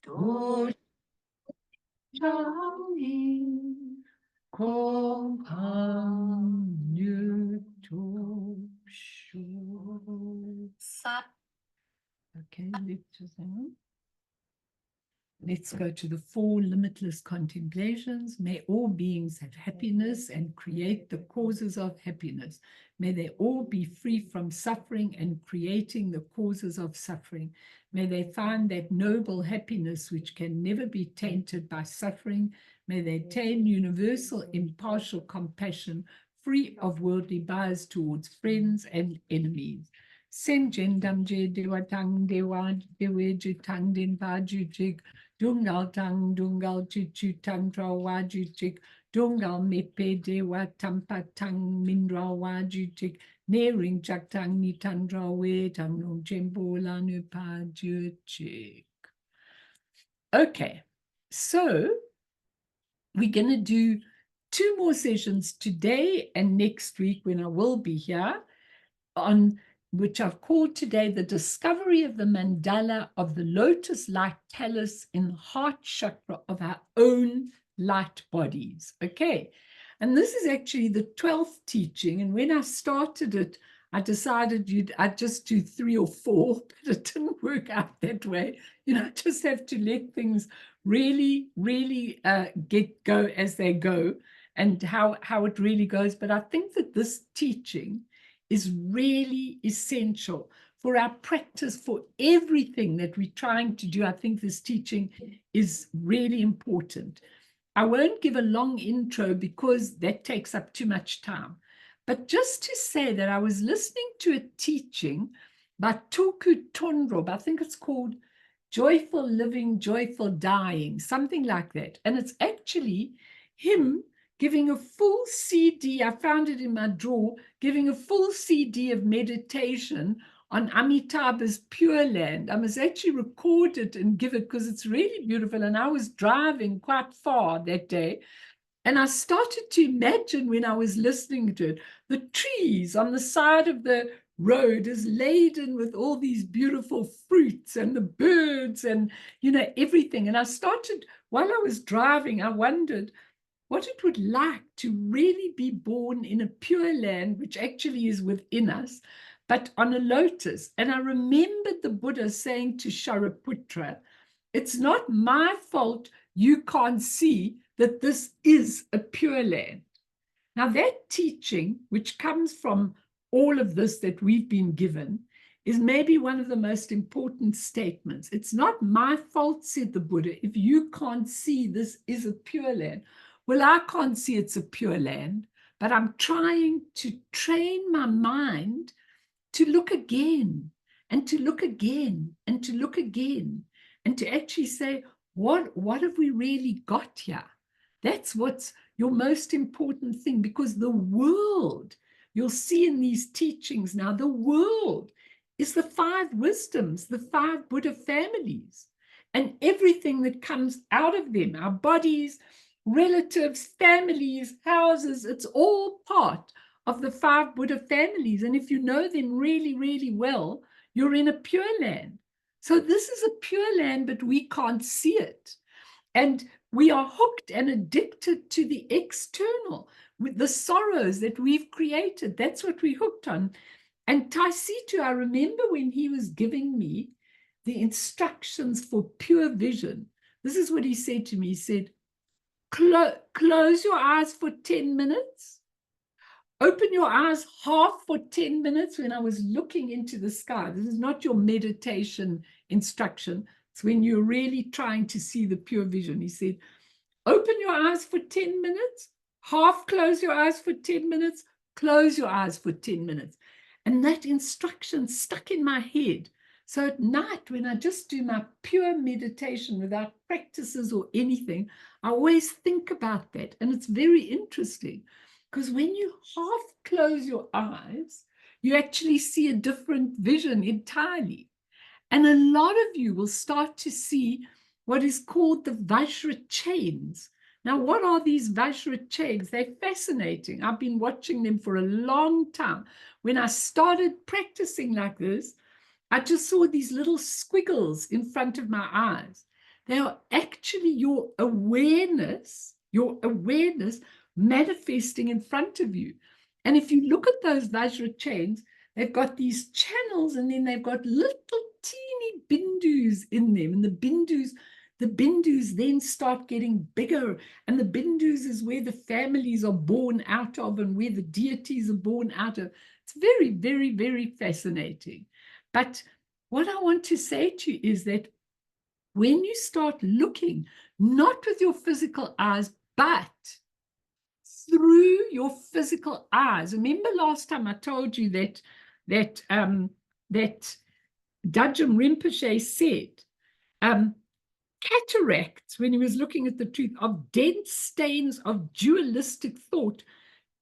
도창이 공항유토쇼. Okay, let's go to the 4 limitless contemplations. May all beings have happiness and create the causes of happiness. May they all be free from suffering and creating the causes of suffering. May they find that noble happiness which can never be tainted by suffering. May they attain universal impartial compassion, free of worldly bias towards friends and enemies. Senjen damje dewatang dewa dewejitang din bajujig dungal tang dungal chichu tang trawajujig dungal mepe dewa tampa tang mindra wajujig nering jaktang ni tandra we tang no jembola nu pajujig. Okay, so we're going to do 2 more sessions today and next week when I will be here, on which I've called today the discovery of the mandala of the Lotus-Light palace in the heart chakra of our own light bodies. Okay, and this is actually the 12th teaching, and when I started it, I decided I'd just do 3 or 4, but it didn't work out that way. I just have to let things really go as they go, and how it really goes. But I think that this teaching is really essential for our practice, for everything that we're trying to do. I think this teaching is really important. I won't give a long intro because that takes up too much time. But just to say that I was listening to a teaching by Toku Tondrob, I think it's called Joyful Living, Joyful Dying, something like that. And it's actually him giving a full CD, I found it in my drawer, giving a full CD of meditation on Amitabha's Pure Land. I must actually record it and give it because it's really beautiful. And I was driving quite far that day, and I started to imagine when I was listening to it, the trees on the side of the road is laden with all these beautiful fruits and the birds and, everything. And I started, while I was driving, I wondered what it would like to really be born in a pure land, which actually is within us, but on a lotus. And I remembered the Buddha saying to Shariputra, it's not my fault you can't see that this is a pure land. Now that teaching, which comes from all of this that we've been given, is maybe one of the most important statements. It's not my fault, said the Buddha, if you can't see this is a pure land. Well, I can't see it's a pure land, but I'm trying to train my mind to look again and to look again and to look again and to actually say, what have we really got here? That's what's your most important thing, because the world, you'll see in these teachings now, the world is the 5 wisdoms, the 5 Buddha families, and everything that comes out of them, our bodies, relatives, families, houses, it's all part of the 5 Buddha families. And if you know them really well, you're in a pure land. So this is a pure land, but we can't see it. And we are hooked and addicted to the external, with the sorrows that we've created. That's what we're hooked on. And Taisitu, I remember when he was giving me the instructions for pure vision, this is what he said to me. He said, close your eyes for 10 minutes. Open your eyes half for 10 minutes when I was looking into the sky. This is not your meditation instruction. It's when you're really trying to see the pure vision. He said, open your eyes for 10 minutes, half close your eyes for 10 minutes, close your eyes for 10 minutes. And that instruction stuck in my head. So at night, when I just do my pure meditation without practices or anything, I always think about that. And it's very interesting because when you half close your eyes, you actually see a different vision entirely. And a lot of you will start to see what is called the Vajra chains. Now, what are these Vajra chains? They're fascinating. I've been watching them for a long time. When I started practicing like this, I just saw these little squiggles in front of my eyes. They are actually your awareness manifesting in front of you. And if you look at those Vajra chains, they've got these channels, and then they've got little teeny bindus in them. And the bindus then start getting bigger. And the bindus is where the families are born out of and where the deities are born out of. It's very, very, very fascinating. But what I want to say to you is that when you start looking, not with your physical eyes, but through your physical eyes. Remember last time I told you that Dajjal Rinpoche said, cataracts, when he was looking at the truth, of dense stains of dualistic thought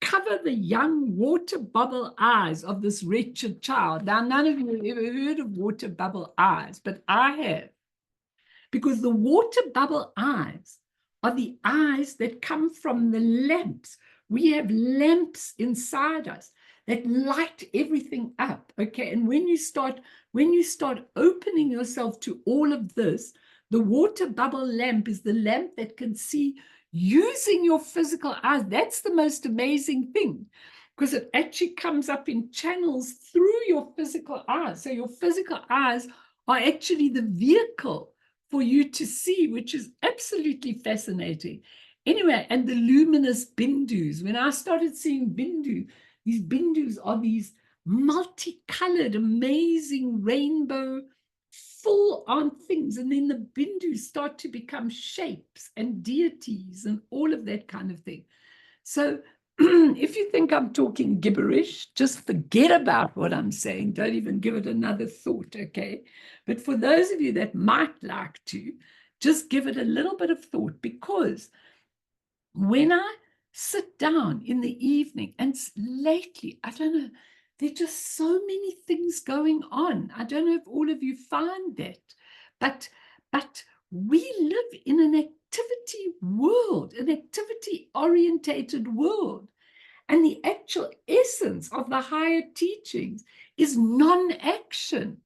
cover the young water bubble eyes of this wretched child. Now, none of you have ever heard of water bubble eyes, but I have. Because the water bubble eyes are the eyes that come from the lamps. We have lamps inside us that light everything up, okay? And when you start opening yourself to all of this, the water bubble lamp is the lamp that can see using your physical eyes. That's the most amazing thing, because it actually comes up in channels through your physical eyes. So your physical eyes are actually the vehicle for you to see, which is absolutely fascinating. Anyway, and the luminous bindus. When I started seeing bindu, these bindus are these multicolored, amazing rainbow, full-on things. And then the bindus start to become shapes and deities and all of that kind of thing. So if you think I'm talking gibberish, just forget about what I'm saying. Don't even give it another thought, okay? But for those of you that might like to, just give it a little bit of thought, because when I sit down in the evening, and lately, I don't know, there are just so many things going on. I don't know if all of you find that, but we live in an activity world, an activity-orientated world. And the actual essence of the higher teachings is non-action.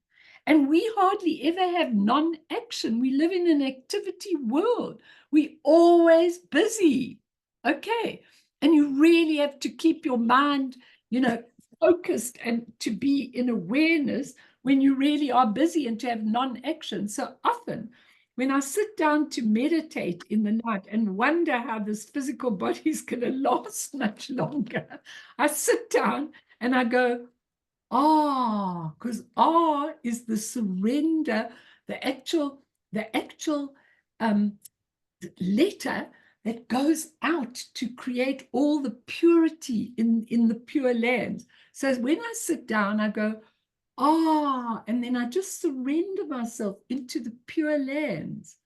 And we hardly ever have non-action. We live in an activity world. We're always busy, okay? And you really have to keep your mind, focused and to be in awareness when you really are busy, and to have non-action. So often, when I sit down to meditate in the night and wonder how this physical body is going to last much longer, I sit down and I go, because is the surrender, the actual letter that goes out to create all the purity in the pure lands. So when I sit down, I go, and then I just surrender myself into the pure lands.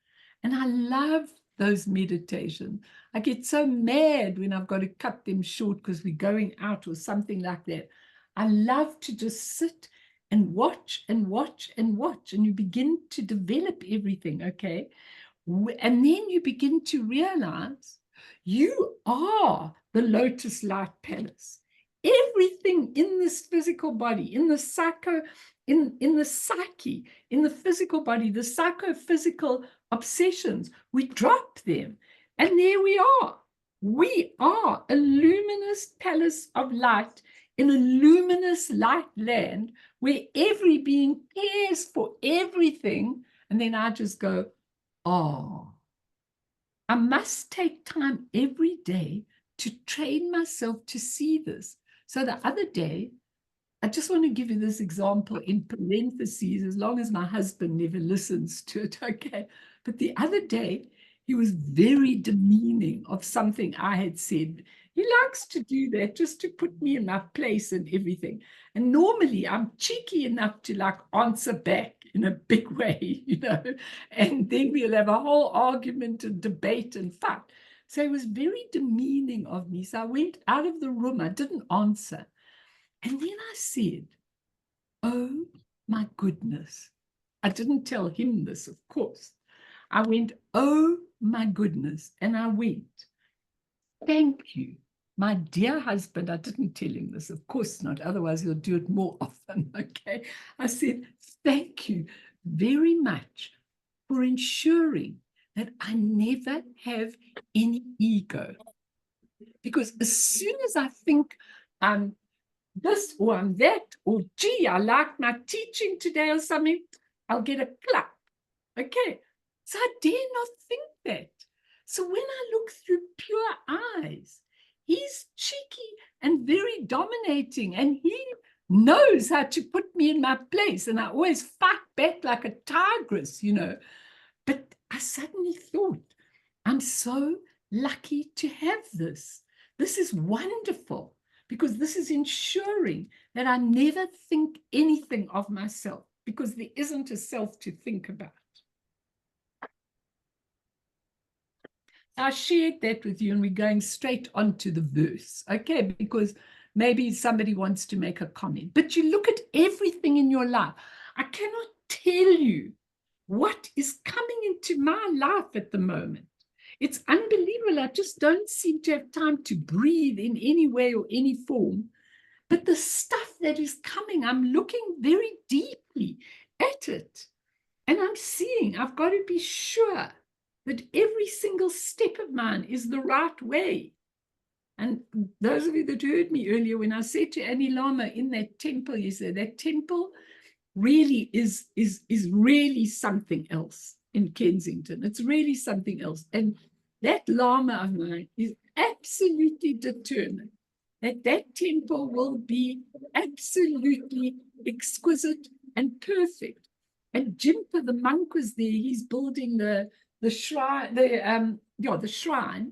And I love those meditations. I get so mad when I've got to cut them short because we're going out or something like that. I love to just sit and watch and watch and watch, and you begin to develop everything, okay? And then you begin to realize you are the Lotus-Light Palace. Everything in this physical body, in the psyche, in the psyche, in the physical body, the psychophysical obsessions, we drop them. And there we are. We are a luminous palace of light in a luminous light land where every being cares for everything. And then I just go, I must take time every day to train myself to see this. So the other day, I just want to give you this example in parentheses, as long as my husband never listens to it, okay? But the other day, he was very demeaning of something I had said. He likes to do that just to put me in my place and everything. And normally I'm cheeky enough to answer back in a big way, and then we'll have a whole argument and debate and fight. So it was very demeaning of me. So I went out of the room. I didn't answer. And then I said, oh my goodness. I didn't tell him this, of course. I went, oh my goodness. And I went, thank you, my dear husband. I didn't tell him this, of course not. Otherwise, he'll do it more often, okay? I said, thank you very much for ensuring that I never have any ego. Because as soon as I think I'm this or I'm that, or gee, I like my teaching today or something, I'll get a clap. Okay, so I dare not think that. So when I look through pure eyes, he's cheeky and very dominating, and he knows how to put me in my place, and I always fight back like a tigress, you know. But I suddenly thought, I'm so lucky to have this. This is wonderful, because this is ensuring that I never think anything of myself, because there isn't a self to think about. I shared that with you, and we're going straight on to the verse, okay? Because maybe somebody wants to make a comment. But you look at everything in your life. I cannot tell you what is coming into my life at the moment. It's unbelievable. I just don't seem to have time to breathe in any way or any form. But the stuff that is coming, I'm looking very deeply at it. And I'm seeing, I've got to be sure that every single step of mine is the right way. And those of you that heard me earlier, when I said to Annie Lama in that temple, you said that temple really is really something else in Kensington. It's really something else. And that Lama of mine is absolutely determined that that temple will be absolutely exquisite and perfect. And Jimpa, the monk, was there. He's building the shrine, the shrine.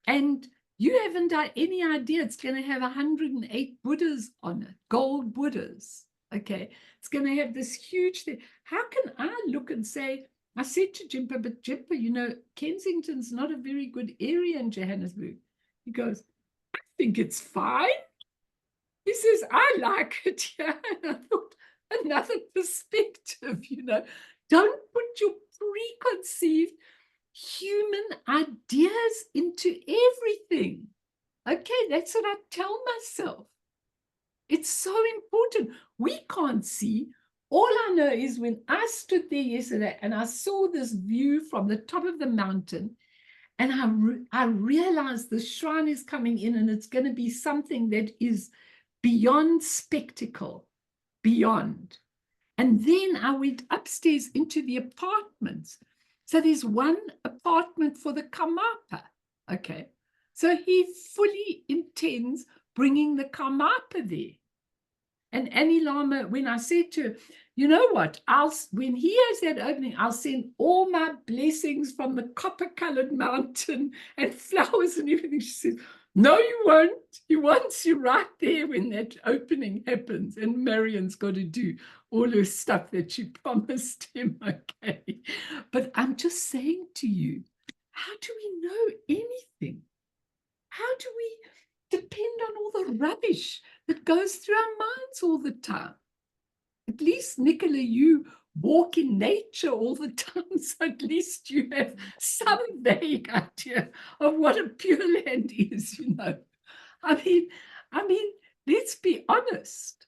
And you haven't any idea, it's going to have 108 Buddhas on it, gold Buddhas. Okay, it's going to have this huge thing. How can I look and say, I said to Jimpa, but Jimpa, you know, Kensington's not a very good area in Johannesburg. He goes, I think it's fine. He says, I like it here. And I thought, another perspective, you know, don't put your preconceived human ideas into everything. Okay, that's what I tell myself. It's so important. We can't see. All I know is when I stood there yesterday and I saw this view from the top of the mountain, and I realized the shrine is coming in, and it's going to be something that is beyond spectacle, beyond. And then I went upstairs into the apartments. So there's one apartment for the Karmapa. Okay. So he fully intends bringing the Karmapa there. And Annie Lama, when I said to her, you know what, when he has that opening, I'll send all my blessings from the copper-colored mountain and flowers and everything. She says, no, you won't. He wants you right there when that opening happens. And Marion's got to do all her stuff that she promised him, okay? But I'm just saying to you, how do we know anything? How do we depend on all the rubbish that goes through our minds all the time? At least, Nicola, you walk in nature all the time, so at least you have some vague idea of what a pure land is, you know. I mean, let's be honest.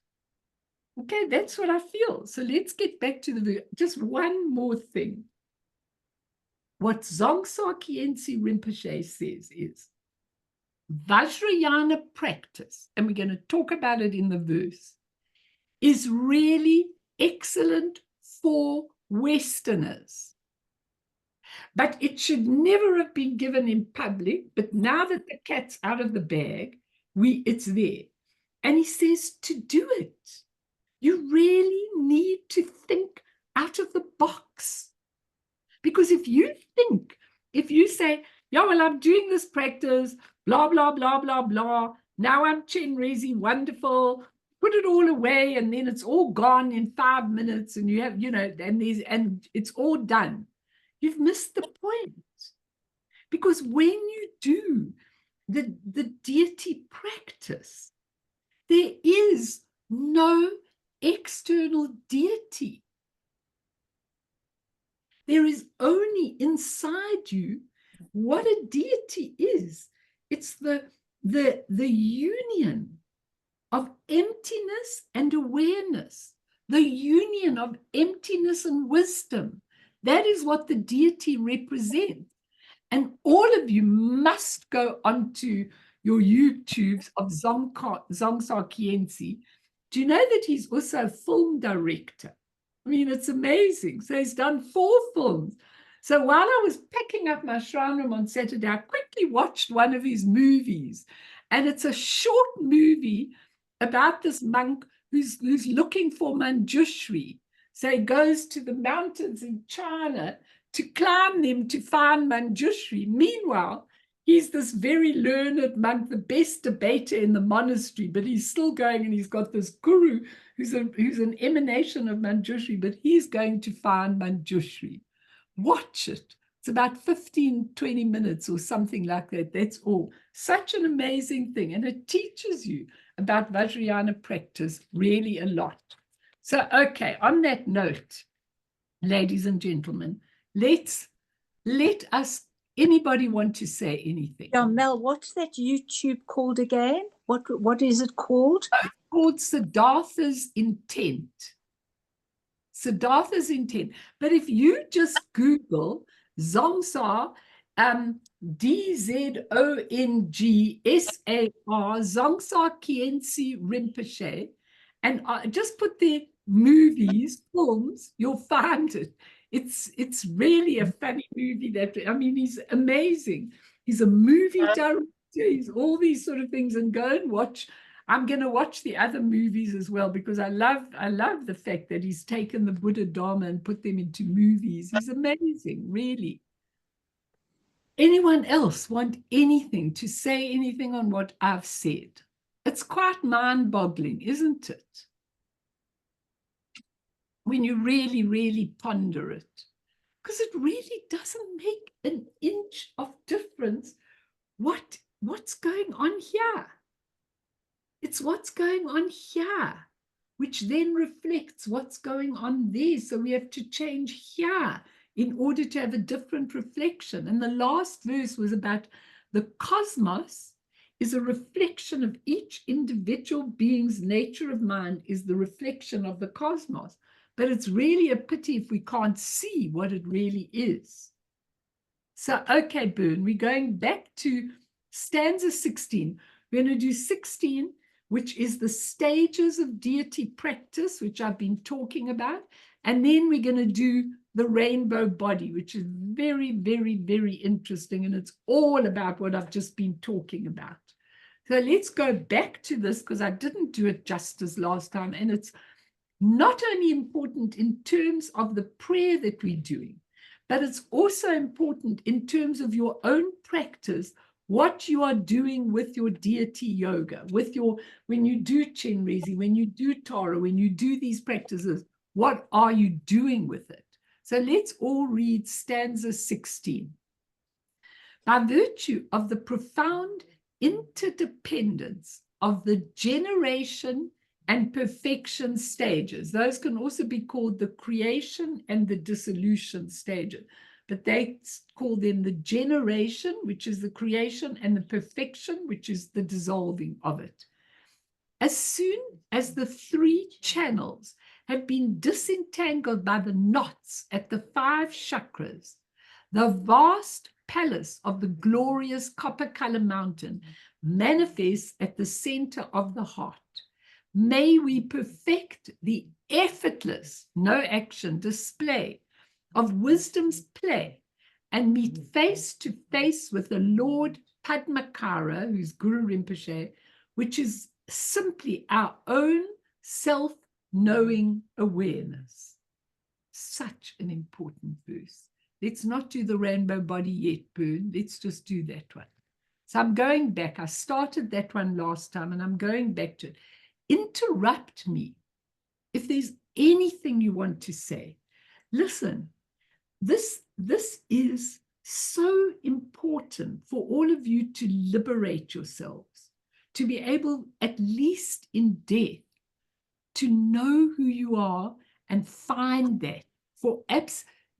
Okay, that's what I feel. So let's get back to just one more thing. What Dzongsa Khyentse Rinpoche says is, Vajrayana practice, and we're going to talk about it in the verse, is really excellent for Westerners. But it should never have been given in public. But now that the cat's out of the bag, it's there. And he says to do it, you really need to think out of the box. Because if you say, yeah, well, I'm doing this practice, blah, blah, blah, blah, blah. Now I'm Chenrezi, wonderful. Put it all away, and then it's all gone in 5 minutes, and you have, you know, and it's all done. You've missed the point. Because when you do the deity practice, there is no external deity. There is only inside you what a deity is. It's the union of emptiness and awareness, the union of emptiness and wisdom, That is what the deity represents. And all of you must go onto your YouTubes of Zongsa Kienzi. Do you know that he's also a film director? I mean, it's amazing. So he's done 4 films. So while I was packing up my shrine room on Saturday, I quickly watched one of his movies. And it's a short movie about this monk who's looking for Manjushri. So he goes to the mountains in China to climb them to find Manjushri. Meanwhile, he's this very learned monk, the best debater in the monastery, but he's still going, and he's got this guru who's an emanation of Manjushri, but he's going to find Manjushri. Watch it. It's about 15, 20 minutes or something like that. That's all. Such an amazing thing. And it teaches you about Vajrayana practice really a lot. So, okay, on that note, ladies and gentlemen, let us, anybody want to say anything? Yeah, Mel, what's that YouTube called again? What is it called? It's called Siddhartha's Intent. Siddhartha's Intent. But if you just Google Zongsa, DZONGSAR, Zongsa Kienzi Rinpoche, and just put the movies, films, you'll find it. It's really a funny movie. I mean, he's amazing. He's a movie director. He's all these sort of things. And go and watch. I'm going to watch the other movies as well, because I love the fact that he's taken the Buddha Dharma and put them into movies. He's amazing, really. Anyone else want anything to say, anything on what I've said? It's quite mind-boggling, isn't it? When you really, really ponder it. Because it really doesn't make an inch of difference what's going on here. It's what's going on here, which then reflects what's going on there. So we have to change here in order to have a different reflection. And the last verse was about the cosmos is a reflection of each individual being's nature of mind, is the reflection of the cosmos. But it's really a pity if we can't see what it really is. So, okay, Bern, we're going back to stanza 16. We're going to do 16, which is the stages of deity practice, which I've been talking about. And then we're going to do the rainbow body, which is very, very, very interesting. And it's all about what I've just been talking about. So let's go back to this, because I didn't do it justice last time. And it's not only important in terms of the prayer that we're doing, but it's also important in terms of your own practice, what you are doing with your deity yoga, when you do Chenrezi, when you do Tara, when you do these practices, what are you doing with it? So let's all read stanza 16. By virtue of the profound interdependence of the generation and perfection stages, those can also be called the creation and the dissolution stages, but they call them the generation, which is the creation, and the perfection, which is the dissolving of it. As soon as the 3 channels have been disentangled by the knots at the 5 chakras, the vast palace of the glorious copper-color mountain manifests at the center of the heart. May we perfect the effortless, no action, display of wisdom's play and meet face to face with the Lord Padmakara, who's Guru Rinpoche, which is simply our own self-knowing awareness. Such an important verse. Let's not do the rainbow body yet, Bern. Let's just do that one. So I'm going back. I started that one last time, and I'm going back to it. Interrupt me if there's anything you want to say. Listen, this is so important for all of you to liberate yourselves, to be able, at least in death, to know who you are and find that.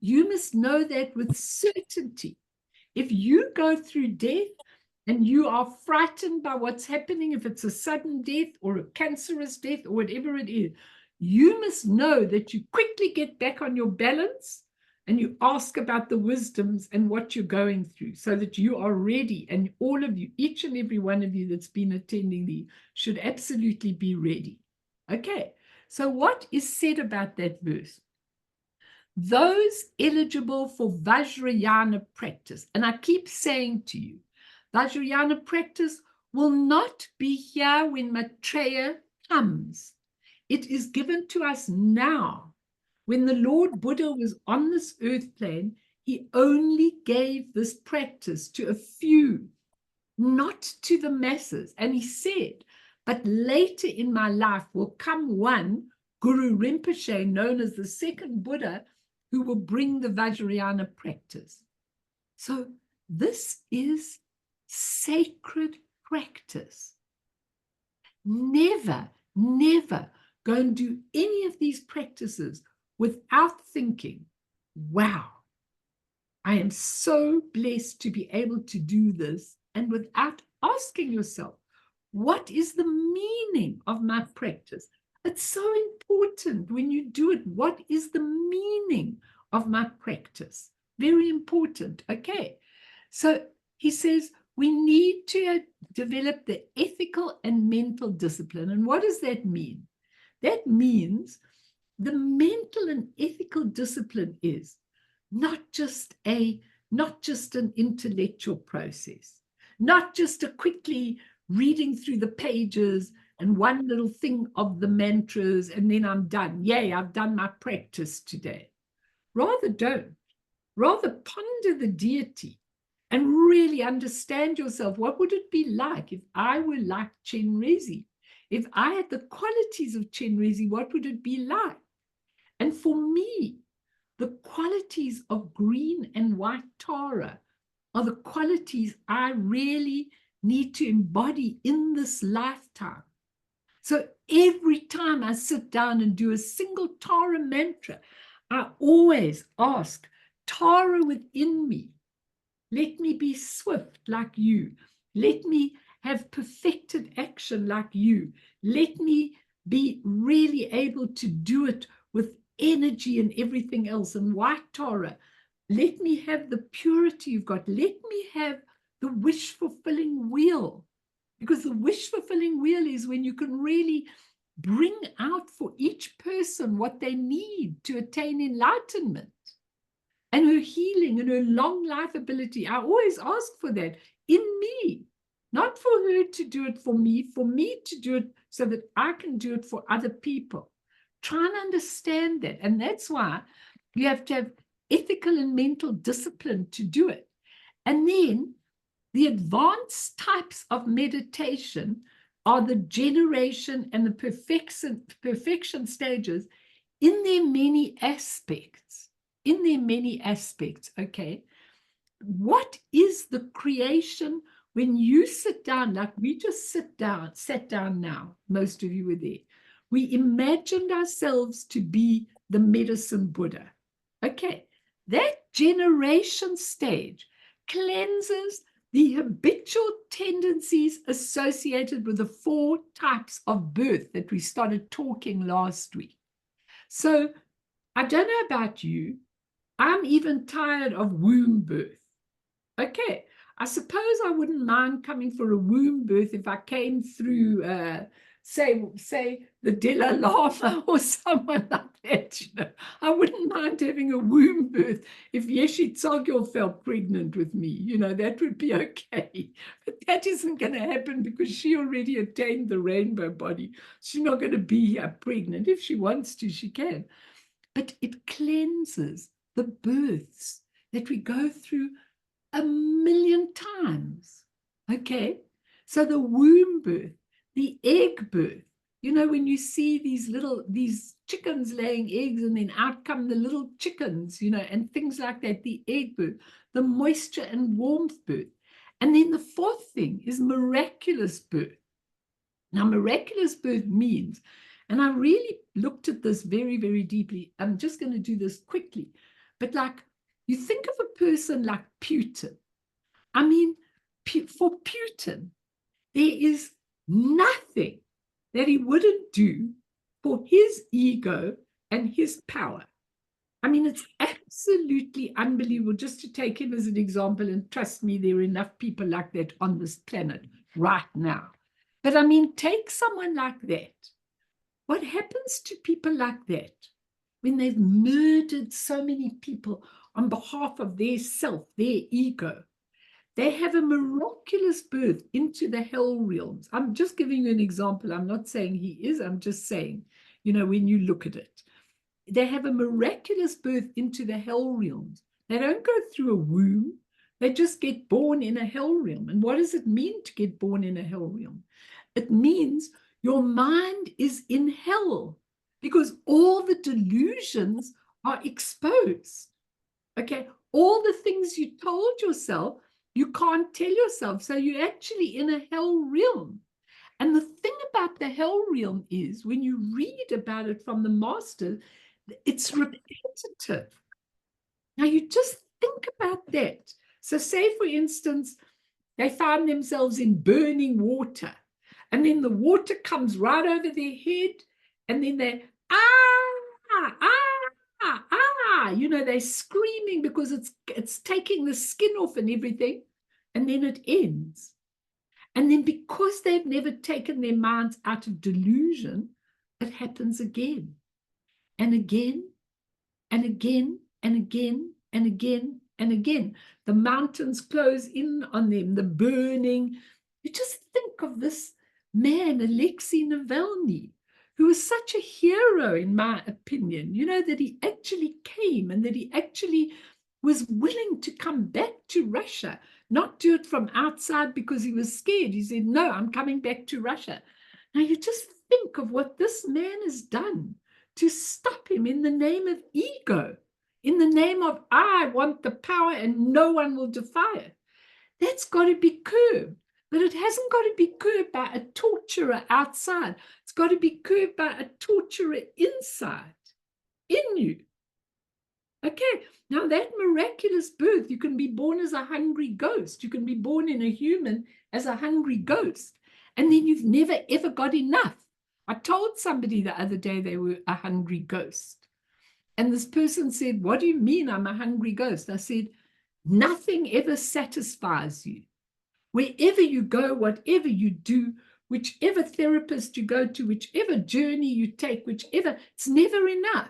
You must know that with certainty. If you go through death and you are frightened by what's happening, if it's a sudden death or a cancerous death or whatever it is, you must know that you quickly get back on your balance and you ask about the wisdoms and what you're going through so that you are ready. And all of you, each and every one of you that's been attending these, should absolutely be ready. Okay, so what is said about that verse? Those eligible for Vajrayana practice, and I keep saying to you, Vajrayana practice will not be here when Maitreya comes. It is given to us now. When the Lord Buddha was on this earth plane, he only gave this practice to a few, not to the masses. And he said, but later in my life will come one, Guru Rinpoche, known as the second Buddha, who will bring the Vajrayana practice. So this is sacred practice. Never, never go and do any of these practices without thinking, wow, I am so blessed to be able to do this, and without asking yourself, what is the meaning of my practice? It's so important when you do it. What is the meaning of my practice? Very important. Okay. So he says we need to develop the ethical and mental discipline. And what does that mean? That means the mental and ethical discipline is not just an intellectual process, not just a quickly reading through the pages and one little thing of the mantras, and then I'm done. Yay, I've done my practice today. Rather don't. Rather ponder the deity and really understand yourself. What would it be like if I were like Chenrezig? If I had the qualities of Chenrezig, what would it be like? And for me, the qualities of green and white Tara are the qualities I really need to embody in this lifetime. So every time I sit down and do a single Tara mantra, I always ask, Tara within me, let me be swift like you. Let me have perfected action like you. Let me be really able to do it with energy and everything else. And white Tara, let me have the purity you've got. Let me have the wish-fulfilling wheel. Because the wish-fulfilling wheel is when you can really bring out for each person what they need to attain enlightenment and her healing and her long life ability. I always ask for that in me, not for her to do it for me to do it so that I can do it for other people. Try and understand that. And that's why you have to have ethical and mental discipline to do it. And then the advanced types of meditation are the generation and the perfection stages in their many aspects. Okay? What is the creation when you sit down, like we just sat down now, most of you were there. We imagined ourselves to be the medicine Buddha. Okay, that generation stage cleanses the habitual tendencies associated with the 4 types of birth that we started talking last week. So I don't know about you, I'm even tired of womb birth. Okay, I suppose I wouldn't mind coming for a womb birth if I came through, say the Dalai Lama or someone like that. You know, I wouldn't mind having a womb birth if Yeshe Tsogyal felt pregnant with me. You know, that would be okay. But that isn't going to happen because she already attained the rainbow body. She's not going to be here pregnant. If she wants to, she can. But it cleanses the births that we go through 1,000,000 times. Okay, so the womb birth, the egg birth, you know, when you see these chickens laying eggs and then out come the little chickens, you know, and things like that, the egg birth, the moisture and warmth birth. And then the 4th thing is miraculous birth. Now, miraculous birth means, and I really looked at this very, very deeply. I'm just going to do this quickly, but like, you think of a person like Putin. I mean, for Putin, there is nothing that he wouldn't do for his ego and his power. I mean, it's absolutely unbelievable. Just to take him as an example, and trust me, there are enough people like that on this planet right now. But I mean, take someone like that. What happens to people like that when they've murdered so many people on behalf of their self, their ego? They have a miraculous birth into the hell realms. I'm just giving you an example. I'm not saying he is. I'm just saying, when you look at it, they have a miraculous birth into the hell realms. They don't go through a womb. They just get born in a hell realm. And what does it mean to get born in a hell realm? It means your mind is in hell because all the delusions are exposed. Okay, all the things you told yourself, you can't tell yourself. So you're actually in a hell realm. And the thing about the hell realm is when you read about it from the master, it's repetitive. Now you just think about that. So say, for instance, they found themselves in burning water, and then the water comes right over their head, and then they, they're screaming because it's taking the skin off and everything, and then it ends. And then because they've never taken their minds out of delusion, it happens again and again and again and again and again and again. The mountains close in on them, the burning. You just think of this man, Alexei Navalny, who was such a hero, in my opinion, that he actually came and that he actually was willing to come back to Russia, not do it from outside because he was scared. He said, no, I'm coming back to Russia. Now you just think of what this man has done to stop him in the name of ego, in the name of I want the power and no one will defy it. That's got to be curbed. But it hasn't got to be curbed by a torturer outside. It's got to be curbed by a torturer inside, in you. Okay, now that miraculous birth, you can be born as a hungry ghost. You can be born in a human as a hungry ghost. And then you've never, ever got enough. I told somebody the other day they were a hungry ghost. And this person said, what do you mean I'm a hungry ghost? I said, nothing ever satisfies you. Wherever you go, whatever you do, whichever therapist you go to, whichever journey you take, it's never enough.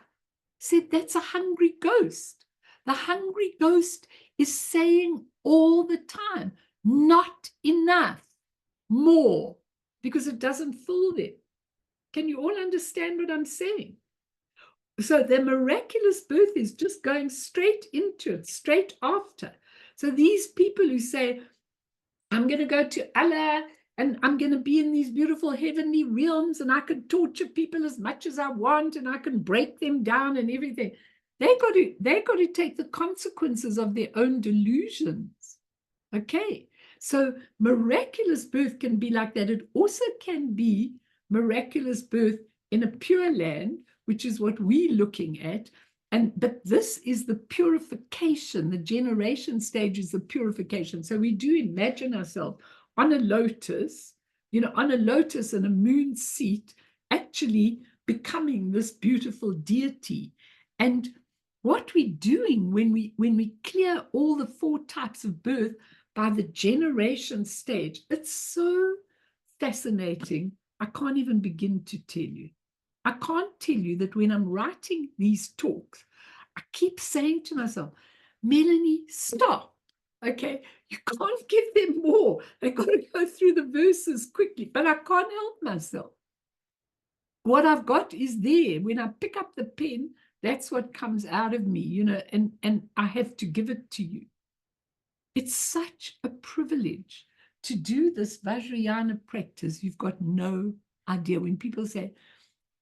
Said that's a hungry ghost. The hungry ghost is saying all the time, not enough, more, because it doesn't fill them. Can you all understand what I'm saying? So the miraculous birth is just going straight into it, straight after. So these people who say, I'm going to go to Allah and I'm going to be in these beautiful heavenly realms and I can torture people as much as I want and I can break them down and everything. They got to take the consequences of their own delusions. Okay, so miraculous birth can be like that. It also can be miraculous birth in a pure land, which is what we're looking at. But this is the purification. The generation stage is the purification. So we do imagine ourselves on a lotus, on a lotus and a moon seat, actually becoming this beautiful deity. And what we're doing when we clear all the 4 types of birth by the generation stage, it's so fascinating. I can't even begin to tell you. I can't tell you that when I'm writing these talks, I keep saying to myself, Melanie, stop. Okay, you can't give them more. They've got to go through the verses quickly, but I can't help myself. What I've got is there. When I pick up the pen, that's what comes out of me, and I have to give it to you. It's such a privilege to do this Vajrayana practice. You've got no idea. When people say,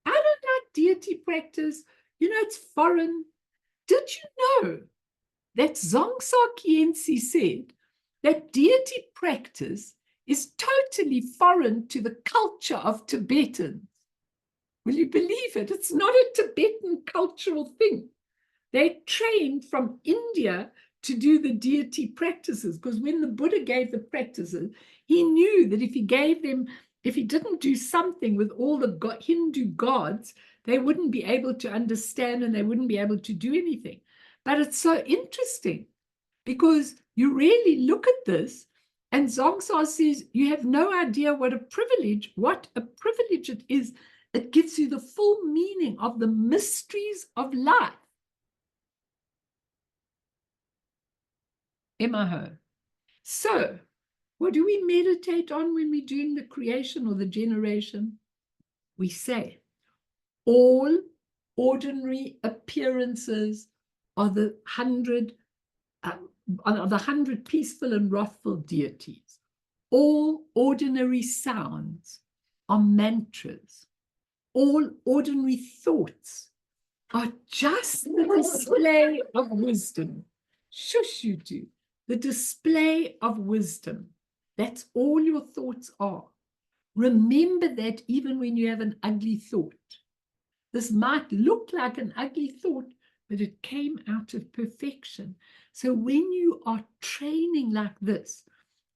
I don't like deity practice, it's foreign. Did you know that Dzongsa Khyentse said that deity practice is totally foreign to the culture of Tibetans? Will you believe it? It's not a Tibetan cultural thing. They trained from India to do the deity practices, because when the Buddha gave the practices, he knew that if he didn't do something with all the Hindu gods, they wouldn't be able to understand and they wouldn't be able to do anything. But it's so interesting because you really look at this, and Zongsa says you have no idea what a privilege it is. It gives you the full meaning of the mysteries of life. Emaho. So, what do we meditate on when we're doing the creation or the generation? We say, all ordinary appearances are the 100 peaceful and wrathful deities. All ordinary sounds are mantras. All ordinary thoughts are just the display of wisdom. Shush, you do. The display of wisdom. That's all your thoughts are. Remember that even when you have an ugly thought. This might look like an ugly thought, but it came out of perfection. So when you are training like this,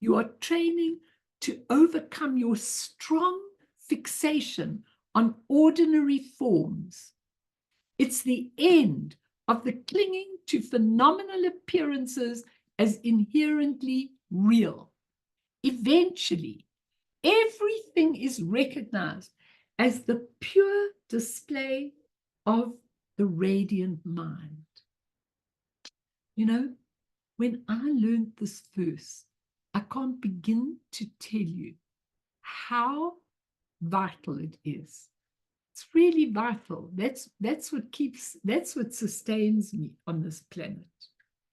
you are training to overcome your strong fixation on ordinary forms. It's the end of the clinging to phenomenal appearances as inherently real. Eventually, everything is recognized as the pure display of the radiant mind. You know, when I learned this verse, I can't begin to tell you how vital it is. It's really vital. That's what sustains me on this planet.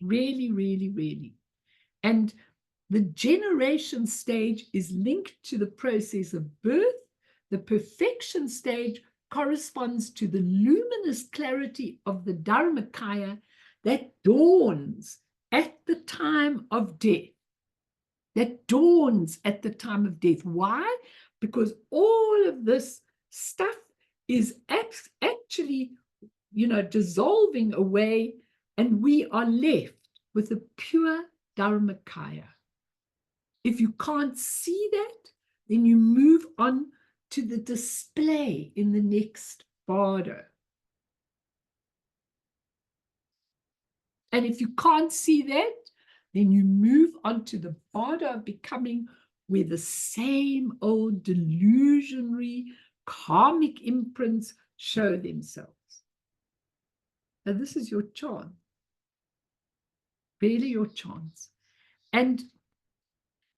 Really, really, really. And the generation stage is linked to the process of birth. The perfection stage corresponds to the luminous clarity of the Dharmakaya that dawns at the time of death. That dawns at the time of death. Why? Because all of this stuff is actually, dissolving away, and we are left with a pure Dharmakaya. If you can't see that, then you move on to the display in the next bardo. And if you can't see that, then you move on to the bardo of becoming, where the same old delusionary karmic imprints show themselves. Now, this is your chance. Really your chance. And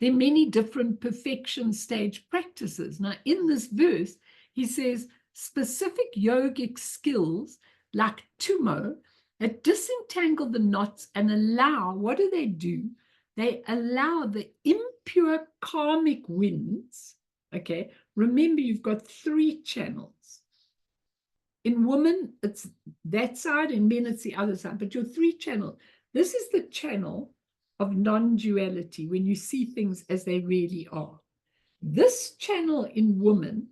there are many different perfection stage practices. Now, in this verse, he says specific yogic skills like tumo that disentangle the knots and allow, what do? They allow the impure karmic winds, okay? Remember, you've got 3 channels. In women, it's that side, in men, it's the other side, but your 3 channels. This is the channel of non-duality, when you see things as they really are. This channel in woman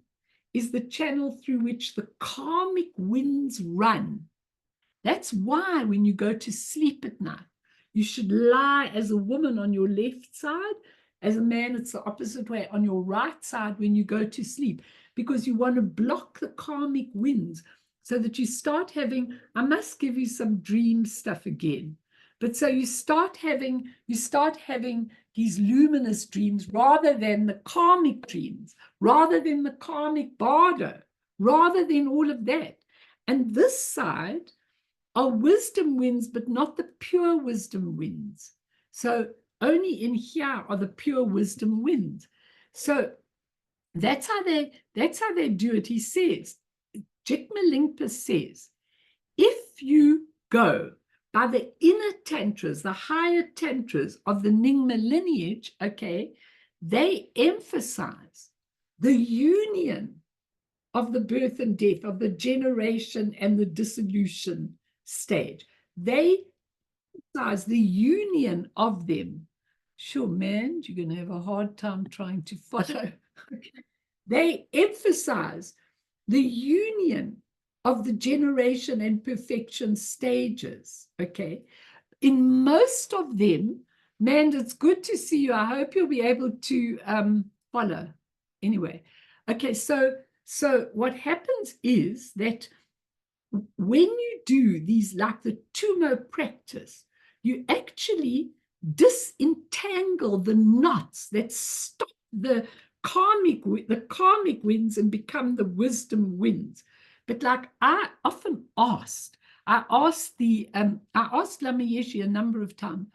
is the channel through which the karmic winds run. That's why when you go to sleep at night, you should lie as a woman on your left side. As a man, it's the opposite way, on your right side when you go to sleep, because you want to block the karmic winds so that you start having, I must give you some dream stuff again. But so you start having these luminous dreams rather than the karmic dreams, rather than the karmic bardo, rather than all of that. And this side are wisdom winds, but not the pure wisdom winds. So only in here are the pure wisdom winds. So that's how they do it. He says, Jigme Lingpa says, if you go by the inner tantras, the higher tantras of the Nyingma lineage, okay, they emphasize the union of the birth and death, of the generation and the dissolution stage. They emphasize the union of them. Sure, man, you're going to have a hard time trying to follow. Okay. They emphasize the union of the generation and perfection stages, okay? In most of them, man, it's good to see you. I hope you'll be able to follow. Anyway, okay, so what happens is that when you do these, like the Tumo practice, you actually disentangle the knots that stop the karmic winds and become the wisdom winds. But like I often asked, I asked Lama Yeshe a number of times,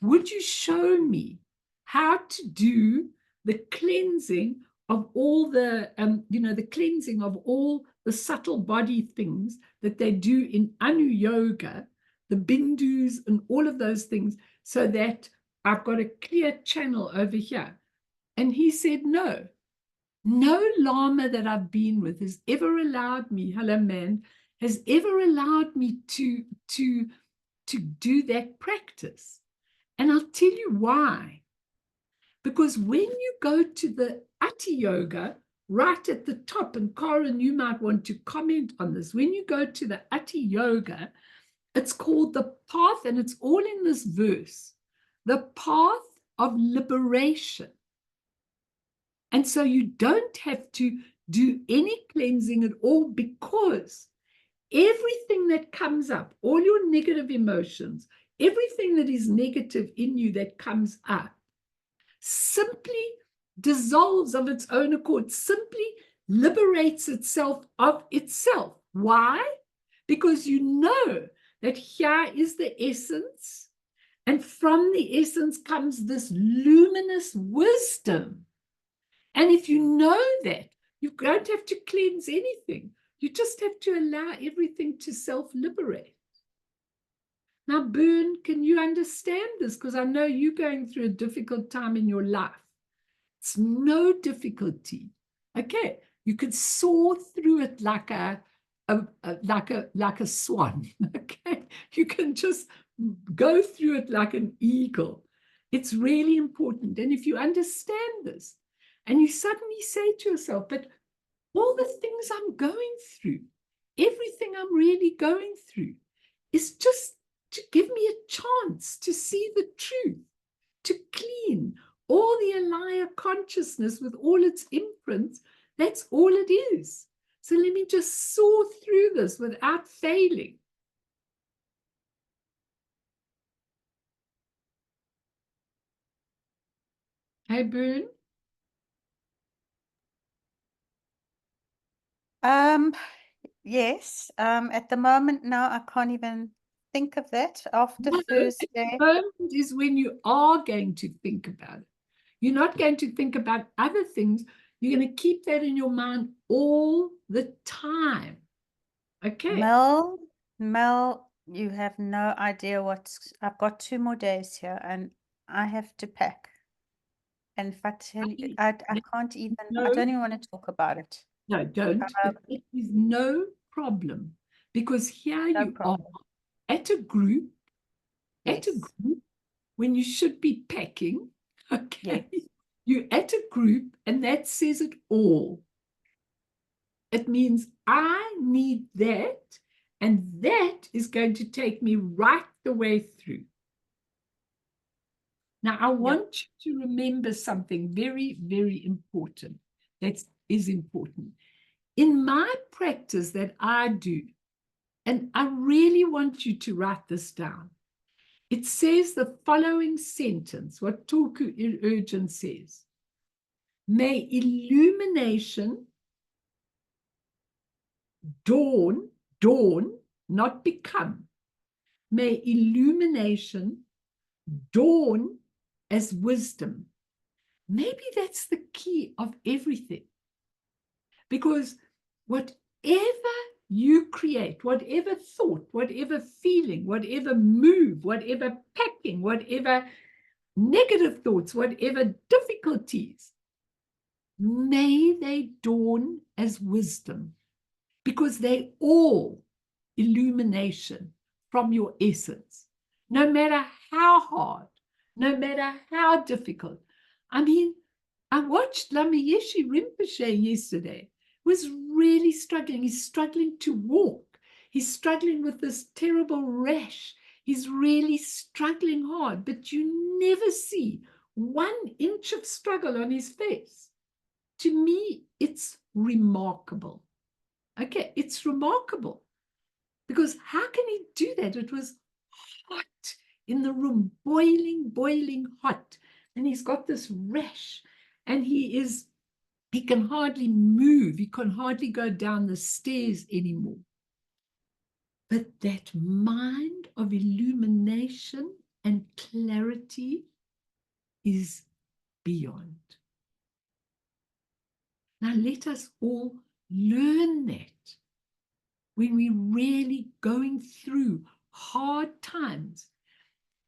would you show me how to do the cleansing of all the, the cleansing of all the subtle body things that they do in Anu Yoga, the bindus and all of those things, so that I've got a clear channel over here. And he said, no Lama that I've been with has ever allowed me, hello man, has ever allowed me to do that practice. And I'll tell you why. Because when you go to the Ati Yoga, right at the top, and Karen, you might want to comment on this. When you go to the Ati Yoga, it's called the path, and it's all in this verse, the path of liberation. And so you don't have to do any cleansing at all, because everything that comes up, all your negative emotions, everything that is negative in you that comes up, simply dissolves of its own accord, simply liberates itself of itself. Why? Because you know that here is the essence, and from the essence comes this luminous wisdom. And if you know that, you don't have to cleanse anything. You just have to allow everything to self-liberate. Now, Boone, can you understand this? Because I know you're going through a difficult time in your life. It's no difficulty. Okay, you could soar through it like a swan. Okay, you can just go through it like an eagle. It's really important. And if you understand this, and you suddenly say to yourself, but all the things I'm going through, everything I'm really going through, is just to give me a chance to see the truth, to clean all the Alaya consciousness with all its imprints. That's all it is. So let me just soar through this without failing. Hey, Boone? Yes. At the moment now, I can't even think of that after Thursday. The moment is when you are going to think about it. You're not going to think about other things. You're going to keep that in your mind all the time. Okay. Mel, you have no idea I've got 2 more days here and I have to pack. And if I tell you, I can't even, I don't even want to talk about it. No, don't. It is no problem, because here you are at a group, when you should be packing. Okay. Yes. You're at a group, and that says it all. It means I need that, and that is going to take me right the way through. Now, I want you to remember something very, very important. That is important. In my practice that I do, and I really want you to write this down, it says the following sentence, what Tulku Urgent says: may illumination dawn, not become. May illumination dawn as wisdom. Maybe that's the key of everything. Because whatever you create, whatever thought, whatever feeling, whatever move, whatever packing, whatever negative thoughts, whatever difficulties, may they dawn as wisdom, because they all illumination from your essence, no matter how hard, no matter how difficult. I mean, I watched Lama Yeshe Rinpoche yesterday. Was really struggling. He's struggling to walk. He's struggling with this terrible rash. He's really struggling hard, but you never see 1 inch of struggle on his face. To me, it's remarkable. Okay, it's remarkable. Because how can he do that? It was hot in the room, boiling, boiling hot. And he's got this rash, and he can hardly move. He can hardly go down the stairs anymore. But that mind of illumination and clarity is beyond. Now let us all learn that when we're really going through hard times.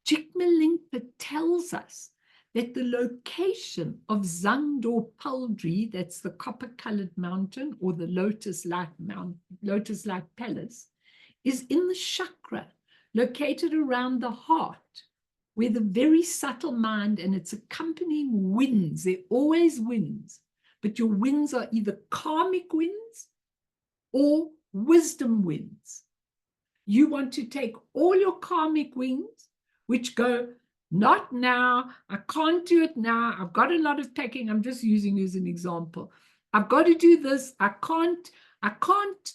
Chikmalingpa tells us that the location of Zangdor Puldri, that's the copper-colored mountain, or the Lotus-Light Palace, is in the chakra, located around the heart, where the very subtle mind and its accompanying winds, they're always winds, but your winds are either karmic winds or wisdom winds. You want to take all your karmic winds, which go, not now, I can't do it now, I've got a lot of packing, I'm just using you as an example. I've got to do this, I can't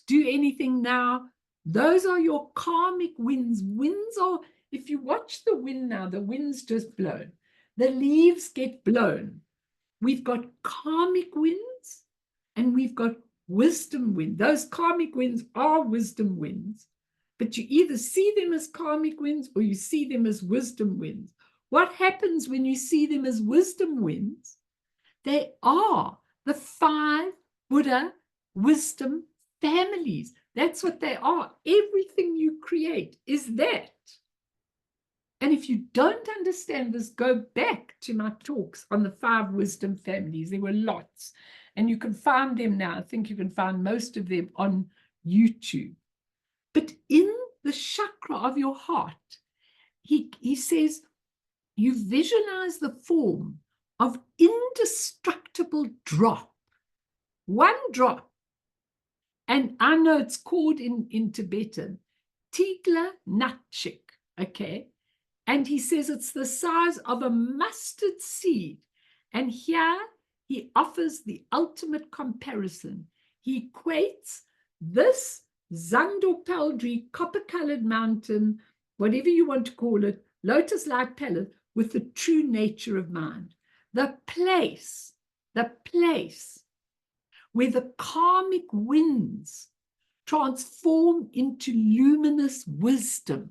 do anything now. Those are your karmic winds. Winds are, if you watch the wind now, the wind's just blown. The leaves get blown. We've got karmic winds and we've got wisdom wind. Those karmic winds are wisdom winds, but you either see them as karmic winds or you see them as wisdom winds. What happens when you see them as wisdom winds? They are the 5 Buddha wisdom families. That's what they are. Everything you create is that. And if you don't understand this, go back to my talks on the 5 wisdom families. There were lots. And you can find them now. I think you can find most of them on YouTube. But in the chakra of your heart, he says, you visualize the form of indestructible drop. One drop. And I know it's called in Tibetan, Tigla Natchik, okay? And he says it's the size of a mustard seed. And here he offers the ultimate comparison. He equates this Zangdor Puldri, copper-colored mountain, whatever you want to call it, Lotus-Light Palace, with the true nature of mind. The place where the karmic winds transform into luminous wisdom.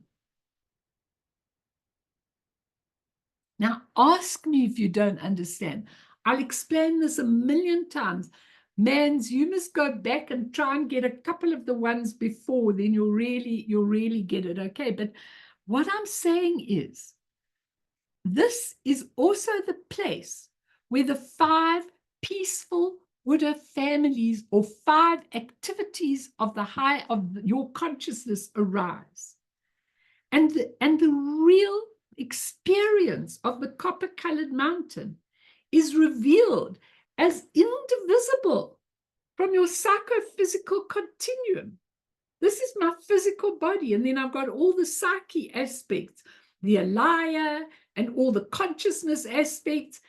Now, ask me if you don't understand. I'll explain this a million times. Mans, you must go back and try and get a couple of the ones before, then you'll really get it, okay? But what I'm saying is, this is also the place where the 5 peaceful Buddha families or 5 activities of the high of your consciousness arise. And the real experience of the copper-colored mountain is revealed as indivisible from your psychophysical continuum. This is my physical body, and then I've got all the psyche aspects, the alaya, and all the consciousness aspects.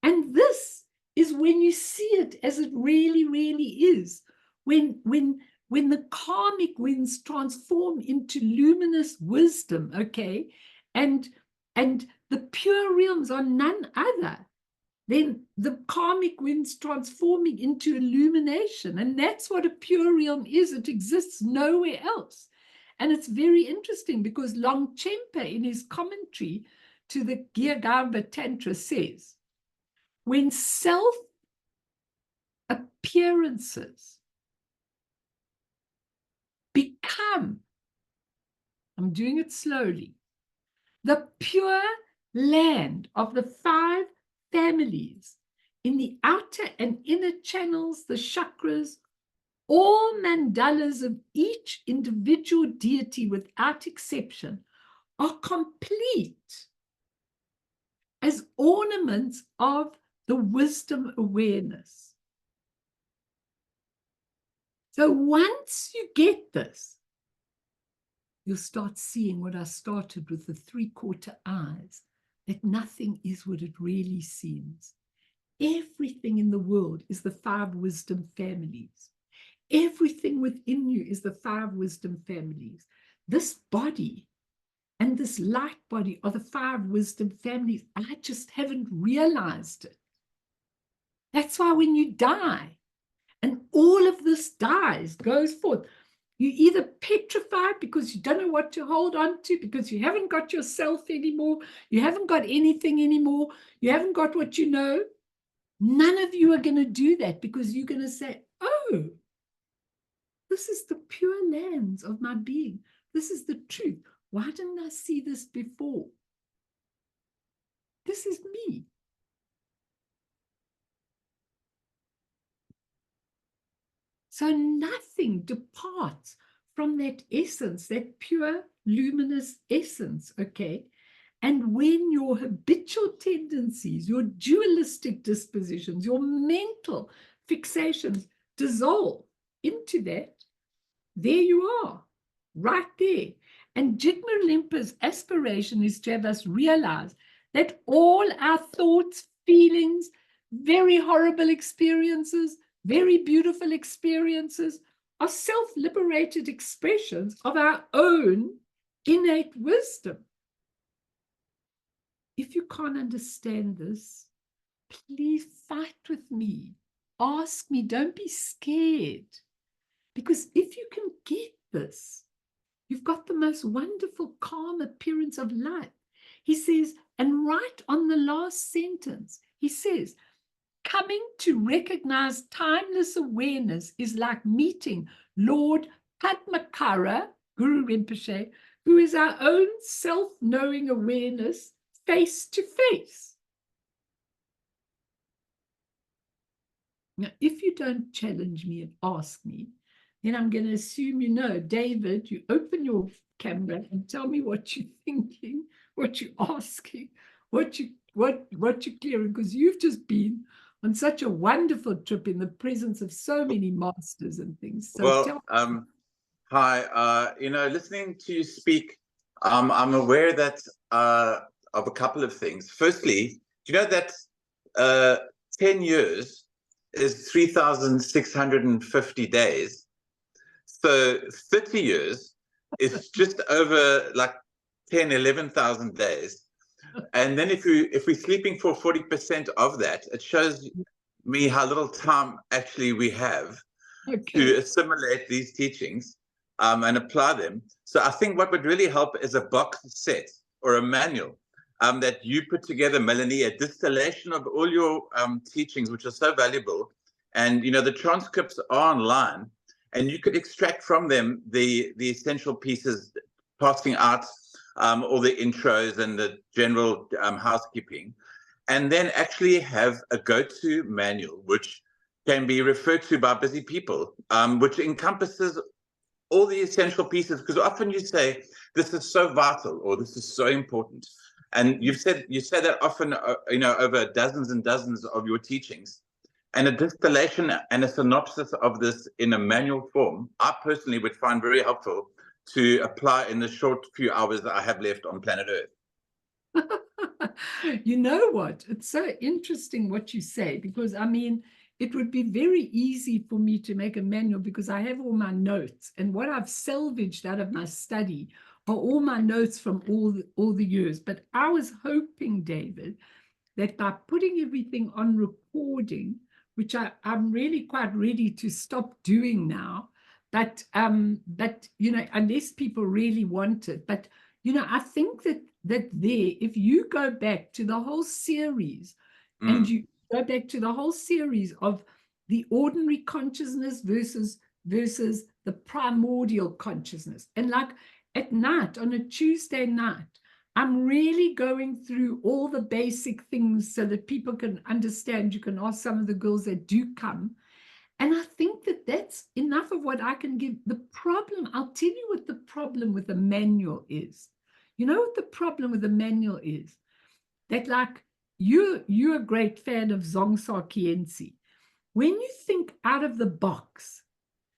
And this is when you see it as it really, really is. When the karmic winds transform into luminous wisdom, okay, and the pure realms are none other than the karmic winds transforming into illumination. And that's what a pure realm is. It exists nowhere else. And it's very interesting because Longchenpa, in his commentary to the Gyagamba Tantra, says, when self-appearances become, I'm doing it slowly, the pure land of the 5 families in the outer and inner channels, the chakras, all mandalas of each individual deity without exception are complete as ornaments of the wisdom awareness. So once you get this, you'll start seeing what I started with, the 3/4 eyes, that nothing is what it really seems. Everything in the world is the 5 wisdom families. Everything within you is the 5 wisdom families. this body and this light body are the 5 wisdom families. I just haven't realized it. That's why when you die, and all of this dies, goes forth, you're either petrified because you don't know what to hold on to, because you haven't got yourself anymore, you haven't got anything anymore, you haven't got what you know. None of you are going to do that, because you're going to say, oh, this is the pure lands of my being. This is the truth. Why didn't I see this before? This is me. So nothing departs from that essence, that pure luminous essence, okay? And when your habitual tendencies, your dualistic dispositions, your mental fixations dissolve into that, there you are, right there. And Jigme Rinpoche's aspiration is to have us realize that all our thoughts, feelings, very horrible experiences, very beautiful experiences are self-liberated expressions of our own innate wisdom. If you can't understand this, please fight with me. Ask me, don't be scared. Because if you can get this, you've got the most wonderful, calm appearance of life. He says, and right on the last sentence, he says, coming to recognize timeless awareness is like meeting Lord Padmakara, Guru Rinpoche, who is our own self-knowing awareness, face to face. Now, if you don't challenge me and ask me, then I'm going to assume you know. David, you open your camera and tell me what you're thinking, what you're asking, what you're clearing, because you've just been on such a wonderful trip in the presence of so many masters and things. So well, hi, listening to you speak, I'm aware that of a couple of things. Firstly, do you know that 10 years is 3,650 days? So 30 years is just over like 11,000 days. And then if we're sleeping for 40% of that, it shows me how little time actually we have to assimilate these teachings and apply them. So I think what would really help is a box set or a manual that you put together, Melanie, a distillation of all your teachings, which are so valuable. And, the transcripts are online, and you could extract from them the essential pieces, passing out all the intros and the general housekeeping, and then actually have a go-to manual, which can be referred to by busy people, which encompasses all the essential pieces, because often you say, this is so vital, or this is so important. And you say that often, over dozens and dozens of your teachings. And a distillation and a synopsis of this in a manual form, I personally would find very helpful to apply in the short few hours that I have left on planet Earth. You know what? It's so interesting what you say, because it would be very easy for me to make a manual, because I have all my notes, and what I've salvaged out of my study are all my notes from all the years. But I was hoping, David, that by putting everything on recording, which I'm really quite ready to stop doing now, but unless people really want it. But I think that there, if you go back to the whole series, and you go back to the whole series of the ordinary consciousness versus the primordial consciousness, and like at night, on a Tuesday night, I'm really going through all the basic things so that people can understand. You can ask some of the girls that do come. And I think that that's enough of what I can give. The problem, I'll tell you what the problem with the manual is. You know what the problem with the manual is? That like you're a great fan of Dzongsa Khyentse. When you think out of the box,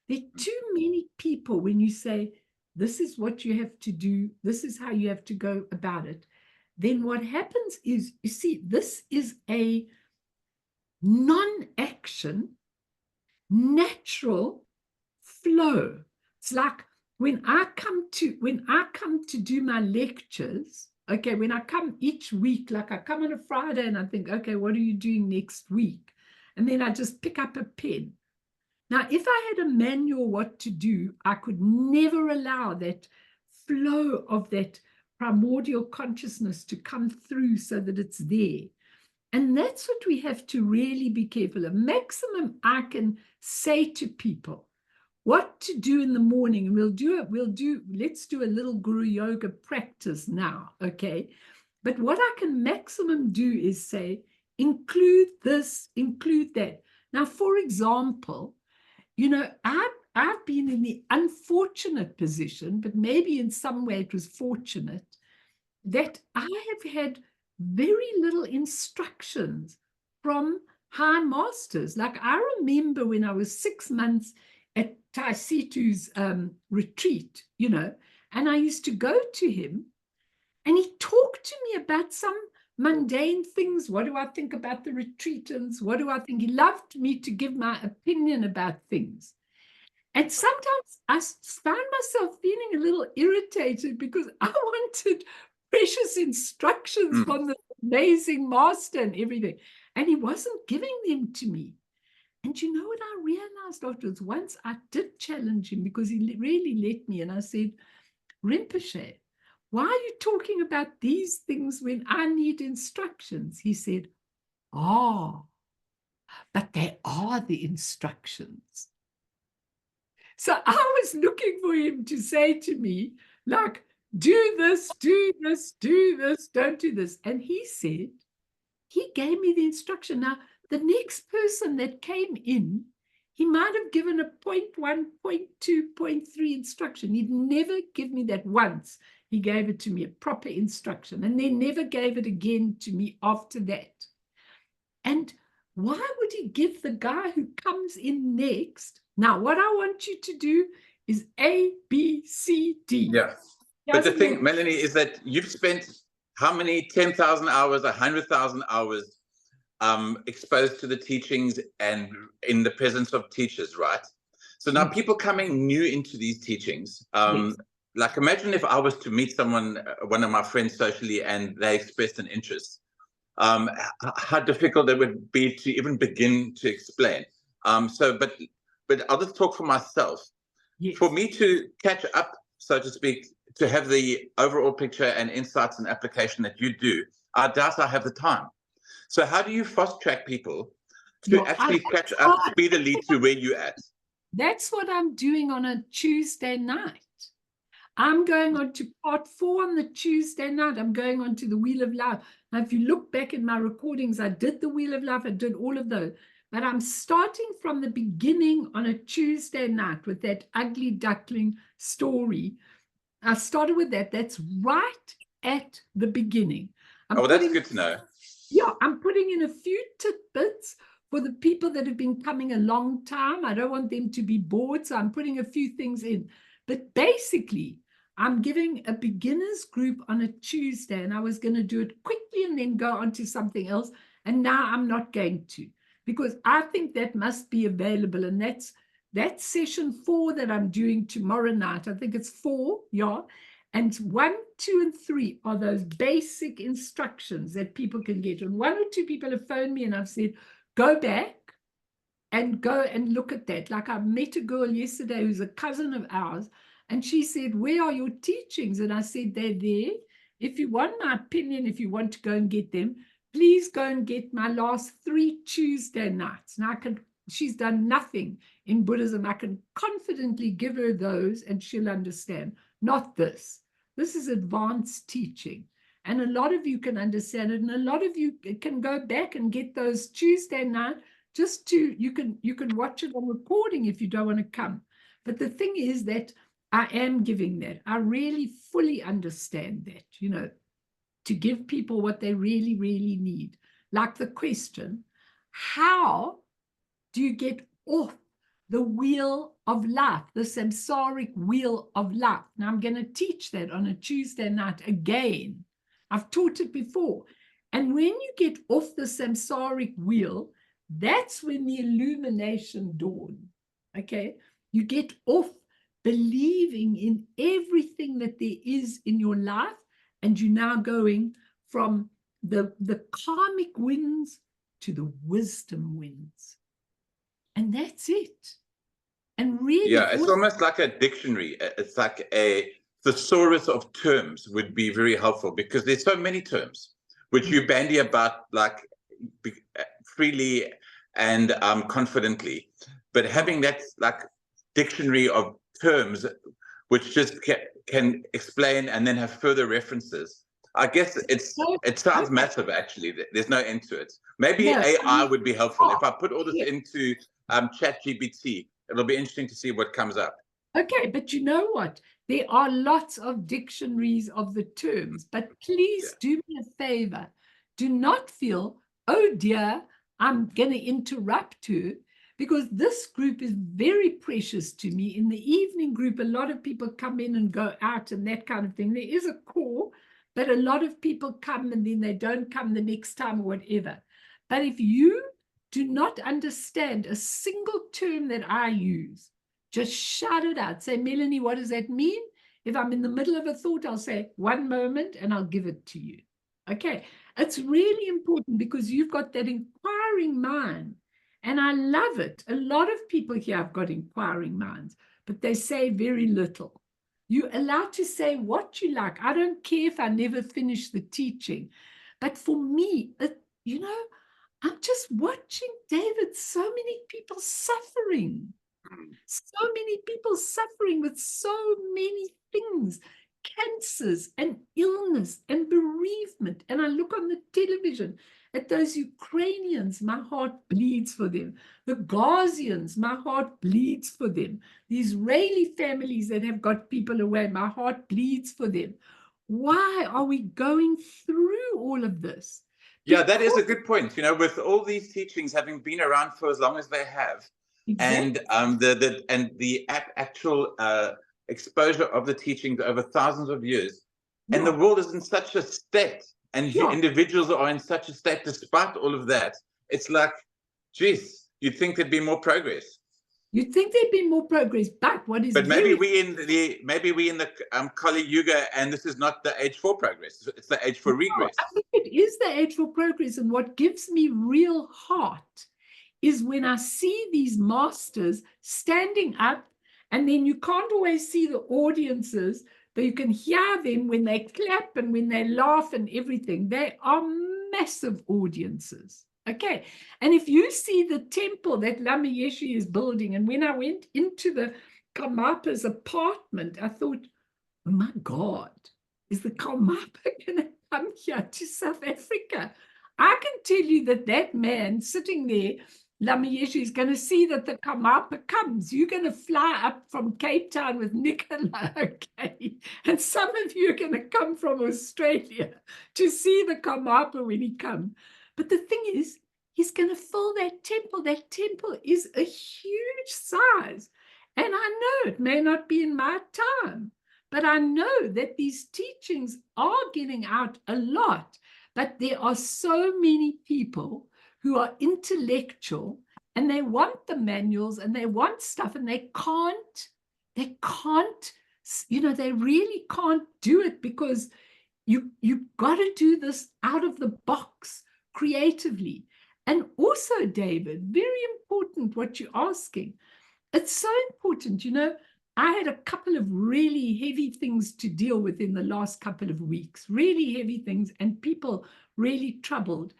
there are too many people when you say, this is what you have to do, this is how you have to go about it. Then what happens is, you see, this is a non-action, natural flow. It's like when I come to do my lectures, okay, when I come each week, like I come on a Friday and I think, okay, what are you doing next week? And then I just pick up a pen. Now, if I had a manual what to do, I could never allow that flow of that primordial consciousness to come through so that it's there. And that's what we have to really be careful of. Maximum I can say to people what to do in the morning, and let's do a little guru yoga practice now, okay? But what I can maximum do is say, include this, include that. Now, for example, you know, I've been in the unfortunate position, but maybe in some way it was fortunate, that I have had very little instructions from high masters. Like I remember when I was 6 months at Taisitu's retreat, you know, and I used to go to him and he talked to me about some mundane things. What do I think about the retreatants? What do I think? He loved me to give my opinion about things. And sometimes I found myself feeling a little irritated because I wanted precious instructions from the amazing master and everything. And he wasn't giving them to me. And you know what I realized afterwards? Once I did challenge him because he really let me. And I said, Rinpoche, why are you talking about these things when I need instructions? He said, oh, but they are the instructions. So I was looking for him to say to me, like, do this, do this, do this, don't do this. And he said, he gave me the instruction. Now, the next person that came in, he might have given a 0.1, 0.2, 0.3 instruction. He'd never give me that once. He gave it to me, a proper instruction, and then never gave it again to me after that. And why would he give the guy who comes in next? Now, what I want you to do is A, B, C, D. Yeah. But the thing, Melanie, is that you've spent how many 10,000 hours, 100,000 hours exposed to the teachings and in the presence of teachers, right? So now people coming new into these teachings, like imagine if I was to meet someone, one of my friends socially, and they expressed an interest, how difficult it would be to even begin to explain. But I'll just talk for myself. Yes. For me to catch up, so to speak, to have the overall picture and insights and application that you do, I doubt I have the time. So how do you fast track people to actually catch up speedily to where you're at? That's what I'm doing on a Tuesday night. I'm going on to part 4 on the Tuesday night. I'm going on to the Wheel of Life. Now, if you look back in my recordings, I did the Wheel of Life. I did all of those. But I'm starting from the beginning on a Tuesday night with that ugly duckling story. I started with that. That's right at the beginning. Oh, that's good to know. Yeah, I'm putting in a few tidbits for the people that have been coming a long time. I don't want them to be bored, so I'm putting a few things in. But basically, I'm giving a beginners group on a Tuesday, and I was going to do it quickly and then go on to something else. And now I'm not going to, because I think that must be available. And that's session 4 that I'm doing tomorrow night. I think it's 4, yeah. And 1, 2, and 3 are those basic instructions that people can get. And 1 or 2 people have phoned me and I've said, go back and go and look at that. Like I met a girl yesterday who's a cousin of ours, and she said, where are your teachings? And I said, they're there. If you want my opinion, if you want to go and get them, please go and get my last 3 Tuesday nights. Now she's done nothing in Buddhism. I can confidently give her those and she'll understand. Not this. This is advanced teaching. And a lot of you can understand it. And a lot of you can go back and get those Tuesday night just to, you can watch it on recording if you don't want to come. But the thing is that I am giving that. I really fully understand that, you know, to give people what they really, really need. Like the question, how do you get off the wheel of life, the samsaric wheel of life? Now, I'm going to teach that on a Tuesday night again. I've taught it before. And when you get off the samsaric wheel, that's when the illumination dawns. Okay? You get off believing in everything that there is in your life, and you're now going from the karmic winds to the wisdom winds. And that's it. And really, Yeah, it's almost like a dictionary. It's like a thesaurus of terms would be very helpful, because there's so many terms which you bandy about like freely and confidently, but having that like dictionary of terms which just can explain and then have further references. I guess it sounds massive, actually. There's no end to it. Maybe AI would be helpful. If I put all this into ChatGPT, it'll be interesting to see what comes up. Okay, but you know what? There are lots of dictionaries of the terms, but please do me a favor. Do not feel, oh dear, I'm going to interrupt her, because this group is very precious to me. In the evening group, a lot of people come in and go out and that kind of thing. There is a core, but a lot of people come and then they don't come the next time or whatever. But if you do not understand a single term that I use, just shout it out. Say, Melanie, what does that mean? If I'm in the middle of a thought, I'll say, one moment, and I'll give it to you. Okay. It's really important, because you've got that inquiring mind. And I love it. A lot of people here have got inquiring minds, but they say very little. You're allowed to say what you like. I don't care if I never finish the teaching. But for me, you know, I'm just watching, David, so many people suffering. So many people suffering with so many things, cancers and illness and bereavement. And I look on the television at those Ukrainians, my heart bleeds for them. The Gazians, my heart bleeds for them. The Israeli families that have got people away, my heart bleeds for them. Why are we going through all of this? Yeah, that is a good point. You know, with all these teachings having been around for as long as they have, exactly. And the actual exposure of the teachings over thousands of years, and the world is in such a state, and individuals are in such a state despite all of that. It's like, geez, you'd think there'd be more progress. You'd think there'd be more progress, but what is? But maybe we in the Kali Yuga, and this is not the age for progress. It's the age for regress. I think it is the age for progress, and what gives me real heart is when I see these masters standing up, and then you can't always see the audiences, but you can hear them when they clap and when they laugh and everything. They are massive audiences. Okay. And if you see the temple that Lama Yeshe is building, and when I went into the Karmapa's apartment, I thought, oh my God, is the Karmapa going to come here to South Africa? I can tell you that that man sitting there, Lama Yeshe, is going to see that the Karmapa comes. You're going to fly up from Cape Town with Nicola, okay? And some of you are going to come from Australia to see the Karmapa when he comes. But the thing is, he's going to fill that temple. That temple is a huge size. And I know it may not be in my time, but I know that these teachings are getting out a lot. But there are so many people who are intellectual, and they want the manuals and they want stuff, and they can't, you know, they really can't do it, because you've got to do this out of the box creatively. And also, David, very important what you're asking. It's so important. You know, I had a couple of really heavy things to deal with in the last couple of weeks, really heavy things, and people really troubled.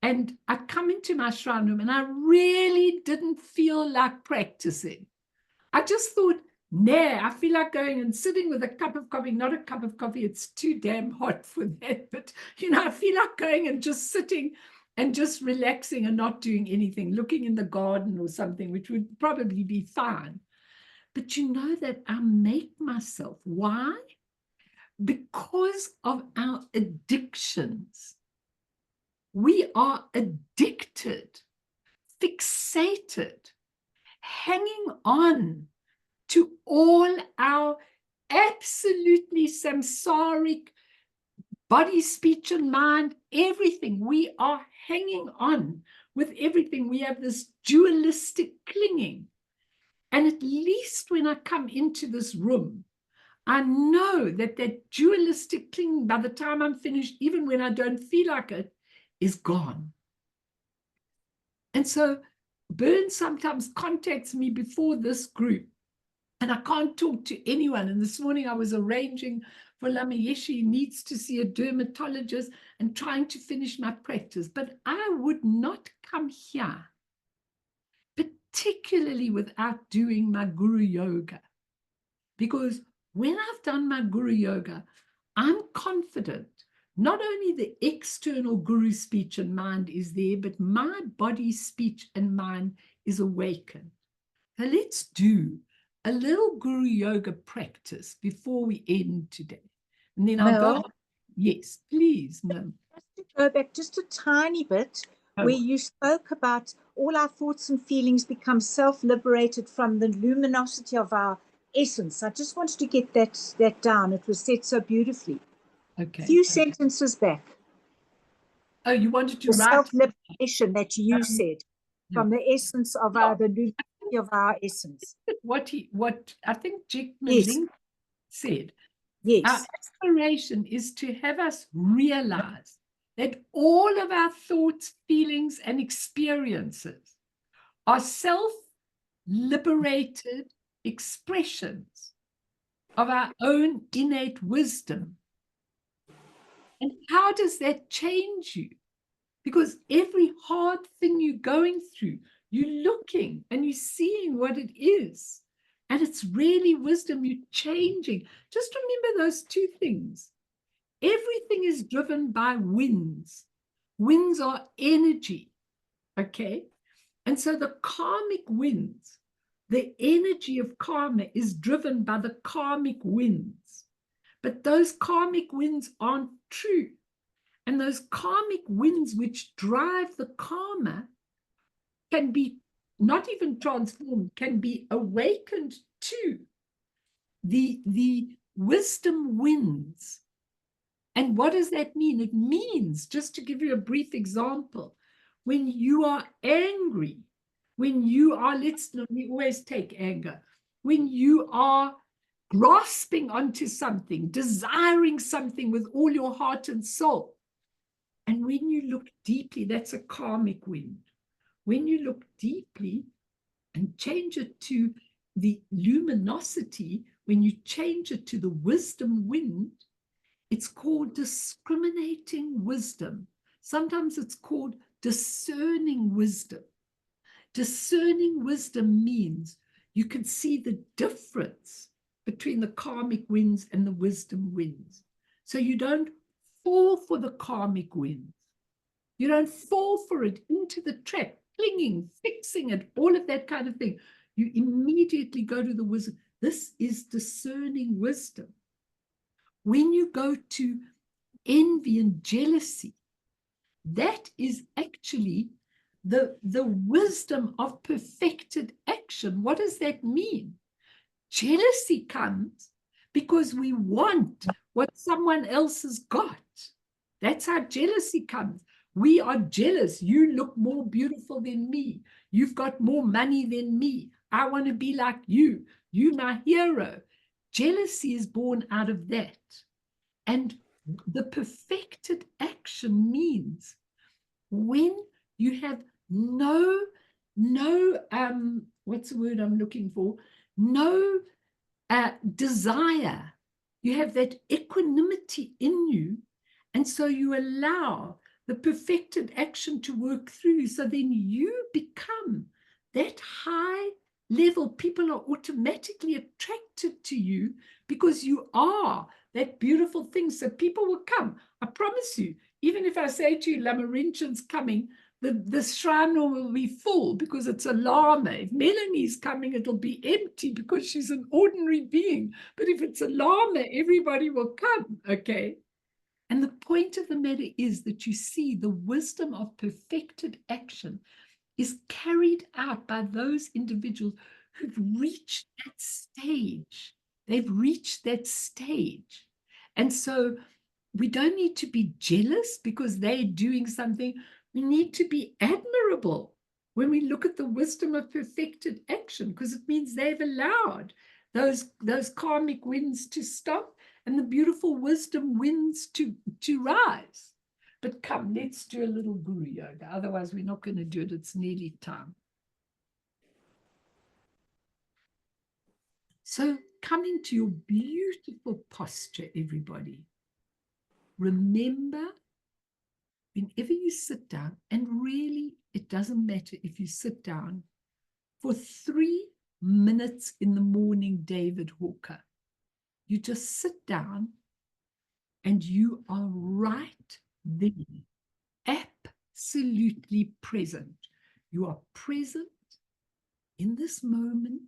And I come into my shrine room and I really didn't feel like practicing. I just thought, nah, I feel like going and sitting with a cup of coffee, not a cup of coffee, it's too damn hot for that. But, you know, I feel like going and just sitting and just relaxing and not doing anything, looking in the garden or something, which would probably be fine. But you know that I make myself. Why? Because of our addictions. We are addicted, fixated, hanging on to all our absolutely samsaric body, speech, and mind, everything. We are hanging on with everything. We have this dualistic clinging. And at least when I come into this room, I know that that dualistic clinging, by the time I'm finished, even when I don't feel like it, is gone. And so Bern sometimes contacts me before this group, and I can't talk to anyone. And this morning I was arranging for Lamayeshi needs to see a dermatologist and trying to finish my practice. But I would not come here, particularly without doing my Guru Yoga. Because when I've done my Guru Yoga, I'm confident not only the external Guru speech and mind is there, but my body, speech, and mind is awakened. So let's do a little Guru Yoga practice before we end today. And then I'll go. Yes, please, ma'am. Just to go back just a tiny bit, where you spoke about all our thoughts and feelings become self-liberated from the luminosity of our essence. I just wanted to get that down. It was said so beautifully. Okay. A few sentences back. Oh, you wanted to The write self-liberation that you said from the essence of the luminosity of our essence. What I think Jack Yes. Link said. Yes. Our aspiration is to have us realize that all of our thoughts, feelings, and experiences are self-liberated expressions of our own innate wisdom. And how does that change you? Because every hard thing you're going through, you're looking and you're seeing what it is. And it's really wisdom you're changing. Just remember those two things. Everything is driven by winds. Winds are energy, okay? And so the karmic winds, the energy of karma is driven by the karmic winds. But those karmic winds aren't true. And those karmic winds which drive the karma can be not even transformed, can be awakened to the wisdom winds. And what does that mean? It means, just to give you a brief example, when you are angry, when you are, let me always take anger, when you are grasping onto something, desiring something with all your heart and soul, and when you look deeply, that's a karmic wind. When you look deeply and change it to the luminosity, when you change it to the wisdom wind, it's called discriminating wisdom. Sometimes it's called discerning wisdom. Discerning wisdom means you can see the difference between the karmic winds and the wisdom winds. So you don't fall for the karmic winds. You don't fall for it into the trap, clinging, fixing it, all of that kind of thing. You immediately go to the wisdom. This is discerning wisdom. When you go to envy and jealousy, that is actually the wisdom of perfected action. What does that mean? Jealousy comes because we want what someone else has got. That's how jealousy comes. We are jealous. You look more beautiful than me. You've got more money than me. I want to be like you. You're my hero. Jealousy is born out of that. And the perfected action means when you have no, what's the word I'm looking for? No desire. You have that equanimity in you. And so you allow the perfected action to work through. So then you become that high level. People are automatically attracted to you because you are that beautiful thing. So people will come. I promise you, even if I say to you, Lamarintian's coming, the shrine will be full because it's a Lama. If Melanie's coming, it'll be empty because she's an ordinary being. But if it's a Lama, everybody will come, okay? And the point of the matter is that you see the wisdom of perfected action is carried out by those individuals who've reached that stage. They've reached that stage. And so we don't need to be jealous because they're doing something. We need to be admirable when we look at the wisdom of perfected action, because it means they've allowed those karmic winds to stop and the beautiful wisdom winds to rise. But come, let's do a little guru yoga. Otherwise, we're not going to do it. It's nearly time. So come into your beautiful posture, everybody. Remember, whenever you sit down, and really, it doesn't matter if you sit down for 3 minutes in the morning, David Hawker. You just sit down and you are right there, absolutely present. You are present in this moment,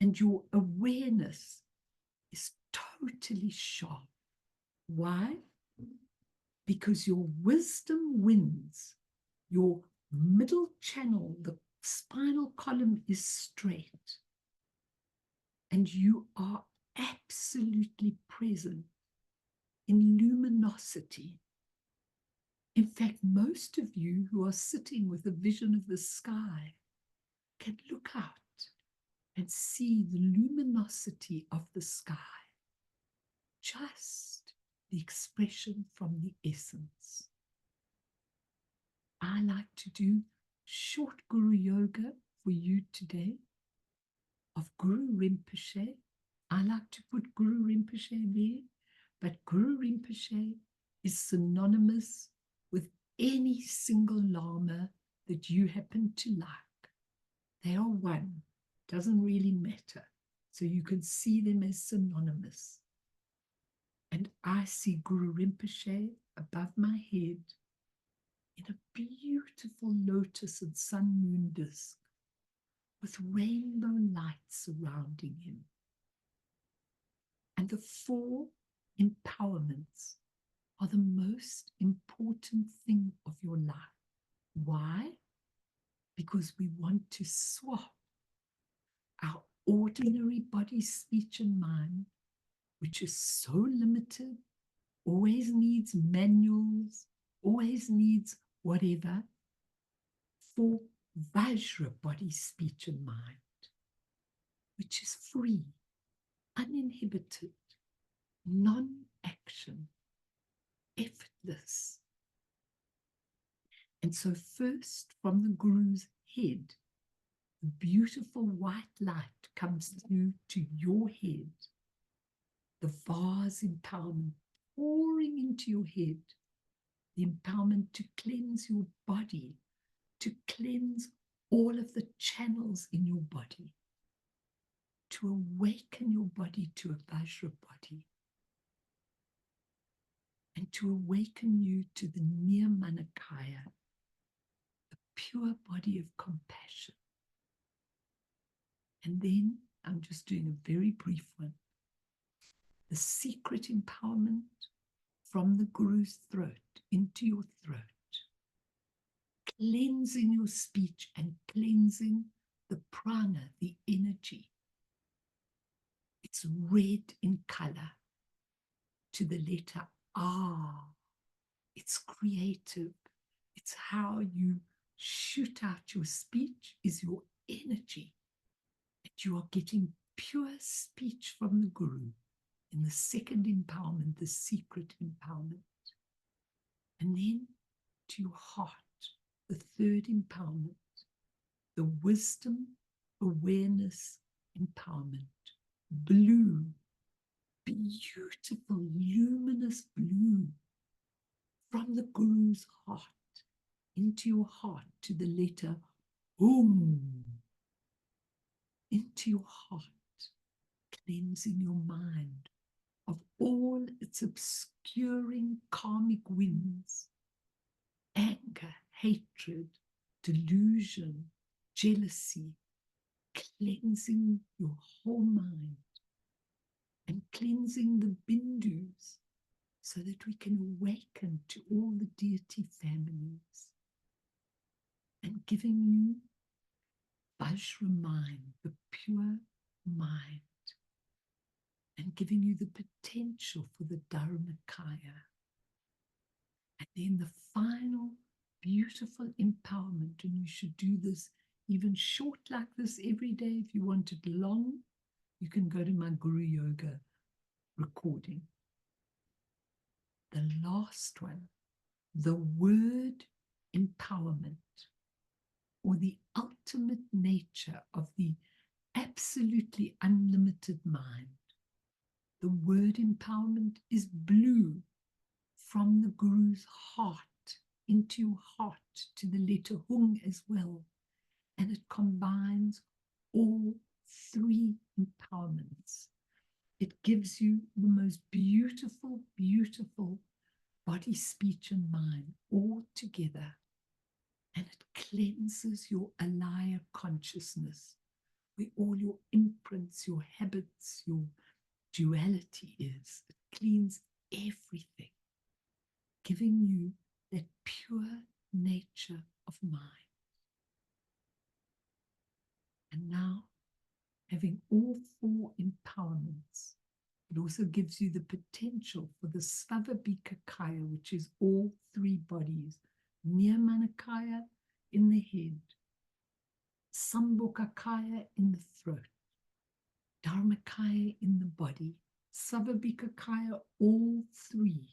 and your awareness is totally sharp. Why? Because your wisdom wins. Your middle channel, the spinal column, is straight. And you are absolutely present in luminosity. In fact, most of you who are sitting with a vision of the sky can look out and see the luminosity of the sky. Just the expression from the essence. I like to do short Guru Yoga for you today of Guru Rinpoche. I like to put Guru Rinpoche there, but Guru Rinpoche is synonymous with any single Lama that you happen to like. They are one. Doesn't really matter. So you can see them as synonymous. And I see Guru Rinpoche above my head in a beautiful lotus and sun moon disk with rainbow lights surrounding him. And the 4 empowerments are the most important thing of your life. Why? Because we want to swap our ordinary body, speech, and mind, which is so limited, always needs manuals, always needs whatever, for Vajra body, speech, and mind, which is free, uninhibited, non-action, effortless. And so first, from the Guru's head, the beautiful white light comes through to your head, the vase empowerment pouring into your head, the empowerment to cleanse your body, to cleanse all of the channels in your body, to awaken your body to a Vajra body, and to awaken you to the Nirmanakaya, the pure body of compassion. And then I'm just doing a very brief one. The secret empowerment from the Guru's throat into your throat, cleansing your speech and cleansing the prana, the energy. It's red in color to the letter R. It's creative. It's how you shoot out your speech, is your energy. And you are getting pure speech from the Guru in the second empowerment, the secret empowerment. And then to your heart, the third empowerment, the wisdom, awareness, empowerment. Blue, beautiful, luminous blue from the Guru's heart into your heart to the letter Om, into your heart, cleansing your mind of all its obscuring karmic winds, anger, hatred, delusion, jealousy, cleansing your whole mind and cleansing the bindus so that we can awaken to all the deity families, and giving you Vajra mind, the pure mind, and giving you the potential for the Dharmakaya. And then the final beautiful empowerment. And you should do this even short like this every day. If you want it long, you can go to my Guru Yoga recording. The last one, the word empowerment, or the ultimate nature of the absolutely unlimited mind. The word empowerment is blue from the Guru's heart into your heart to the letter Hung as well. And it combines all three empowerments. It gives you the most beautiful, beautiful body, speech, and mind all together. And it cleanses your alaya consciousness, where all your imprints, your habits, your duality is. It cleans everything, giving you that pure nature of mind. And now, having all four empowerments, it also gives you the potential for the Svabhabhikakaya, which is all three bodies. Nirmanakaya in the head, Sambhokakaya in the throat, Dharmakaya in the body, Svabhabhikakaya, all three.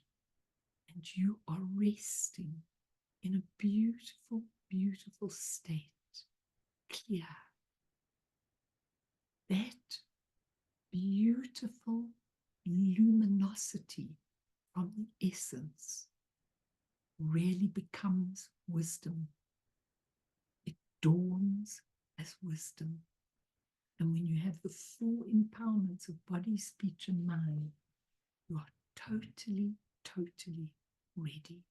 And you are resting in a beautiful, beautiful state, clear. That beautiful luminosity from the essence really becomes wisdom. It dawns as wisdom. And when you have the four empowerments of body, speech, and mind, you are totally, totally ready.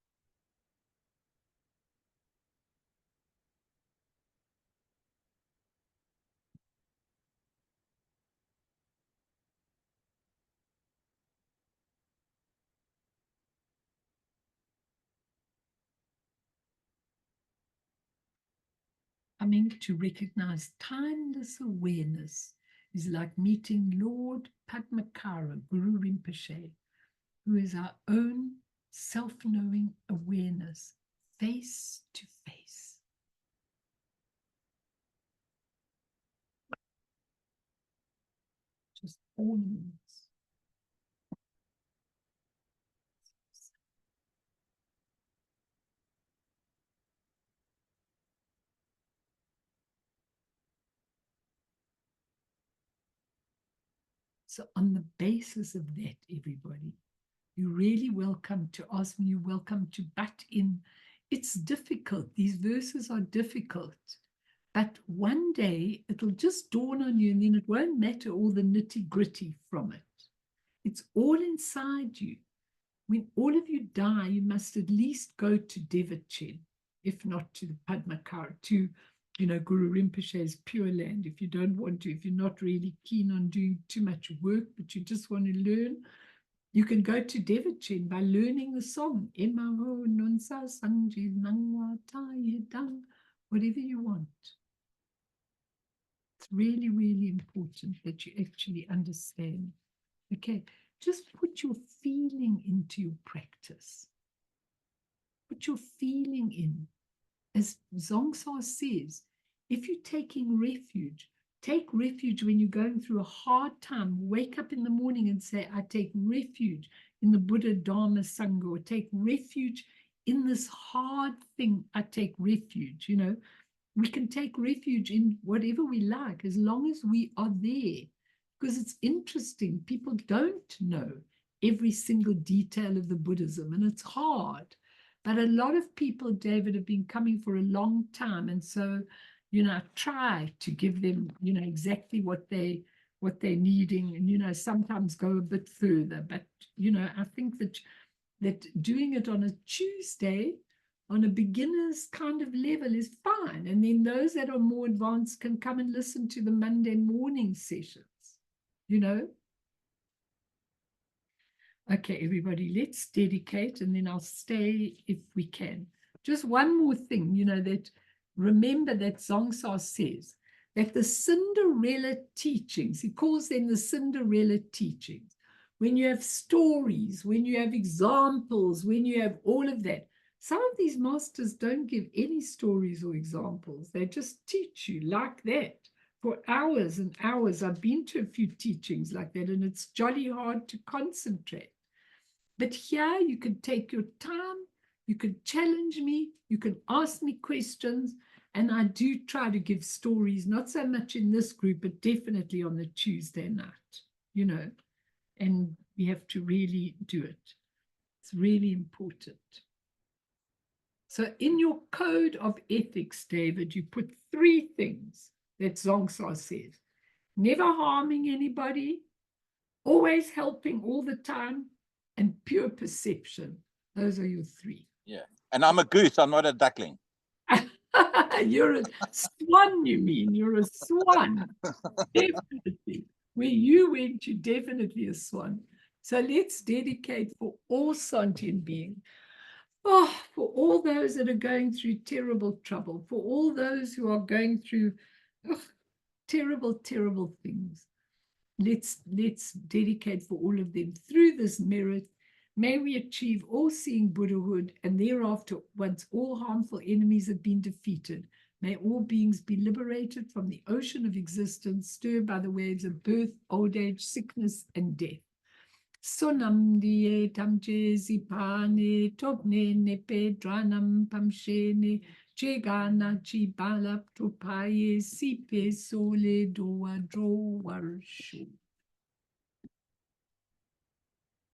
Coming to recognize timeless awareness is like meeting Lord Padmakara, Guru Rinpoche, who is our own self-knowing awareness, face to face. Just ornaments. So on the basis of that, everybody, you're really welcome to ask me, you're welcome to butt in. It's difficult. These verses are difficult. But one day it'll just dawn on you, and then it won't matter all the nitty-gritty from it. It's all inside you. When all of you die, you must at least go to Devachin, if not to the Padmakara, to Guru Rinpoche's Pure Land. If you don't want to, if you're not really keen on doing too much work, but you just want to learn, you can go to Devachin by learning the song, Emaho nunsa sangji nangwa taye dang, whatever you want. It's really, really important that you actually understand. Okay, just put your feeling into your practice. Put your feeling in. As Zongsa says, if you're taking refuge, take refuge when you're going through a hard time. Wake up in the morning and say, I take refuge in the Buddha, Dharma, Sangha, or take refuge in this hard thing. I take refuge, We can take refuge in whatever we like, as long as we are there. Because it's interesting, people don't know every single detail of the Buddhism, and it's hard. But a lot of people, David, have been coming for a long time. And so, I try to give them, exactly what they're needing, and, sometimes go a bit further. But, I think that doing it on a Tuesday, on a beginner's kind of level is fine. And then those that are more advanced can come and listen to the Monday morning sessions, Okay, everybody, let's dedicate, and then I'll stay if we can. Just one more thing, that remember that Zongsa says that the Cinderella teachings, he calls them the Cinderella teachings. When you have stories, when you have examples, when you have all of that, Some of these masters don't give any stories or examples. They just teach you like that for hours and hours. I've been to a few teachings like that, and it's jolly hard to concentrate. But here you can take your time, you can challenge me, you can ask me questions, and I do try to give stories, not so much in this group, but definitely on the Tuesday night, you know, and we have to really do it. It's really important. So in your code of ethics, David, you put 3 things that Dzongsa says. Never harming anybody, always helping all the time, and pure perception. Those are your 3. Yeah. And I'm a goose, I'm not a duckling. You're a swan, you mean? You're a swan. Definitely. Where you went, you're definitely a swan. So let's dedicate for all sentient beings. Oh, for all those that are going through terrible trouble, for all those who are going through terrible, terrible things. Let's dedicate for all of them through this merit. May we achieve all-seeing Buddhahood, and thereafter, once all harmful enemies have been defeated, may all beings be liberated from the ocean of existence, stirred by the waves of birth, old age, sickness, and death. Sonam die tamche zipane topne nepe dranam pamshene chegana chi balap topaye sipe sole doa dro warshu.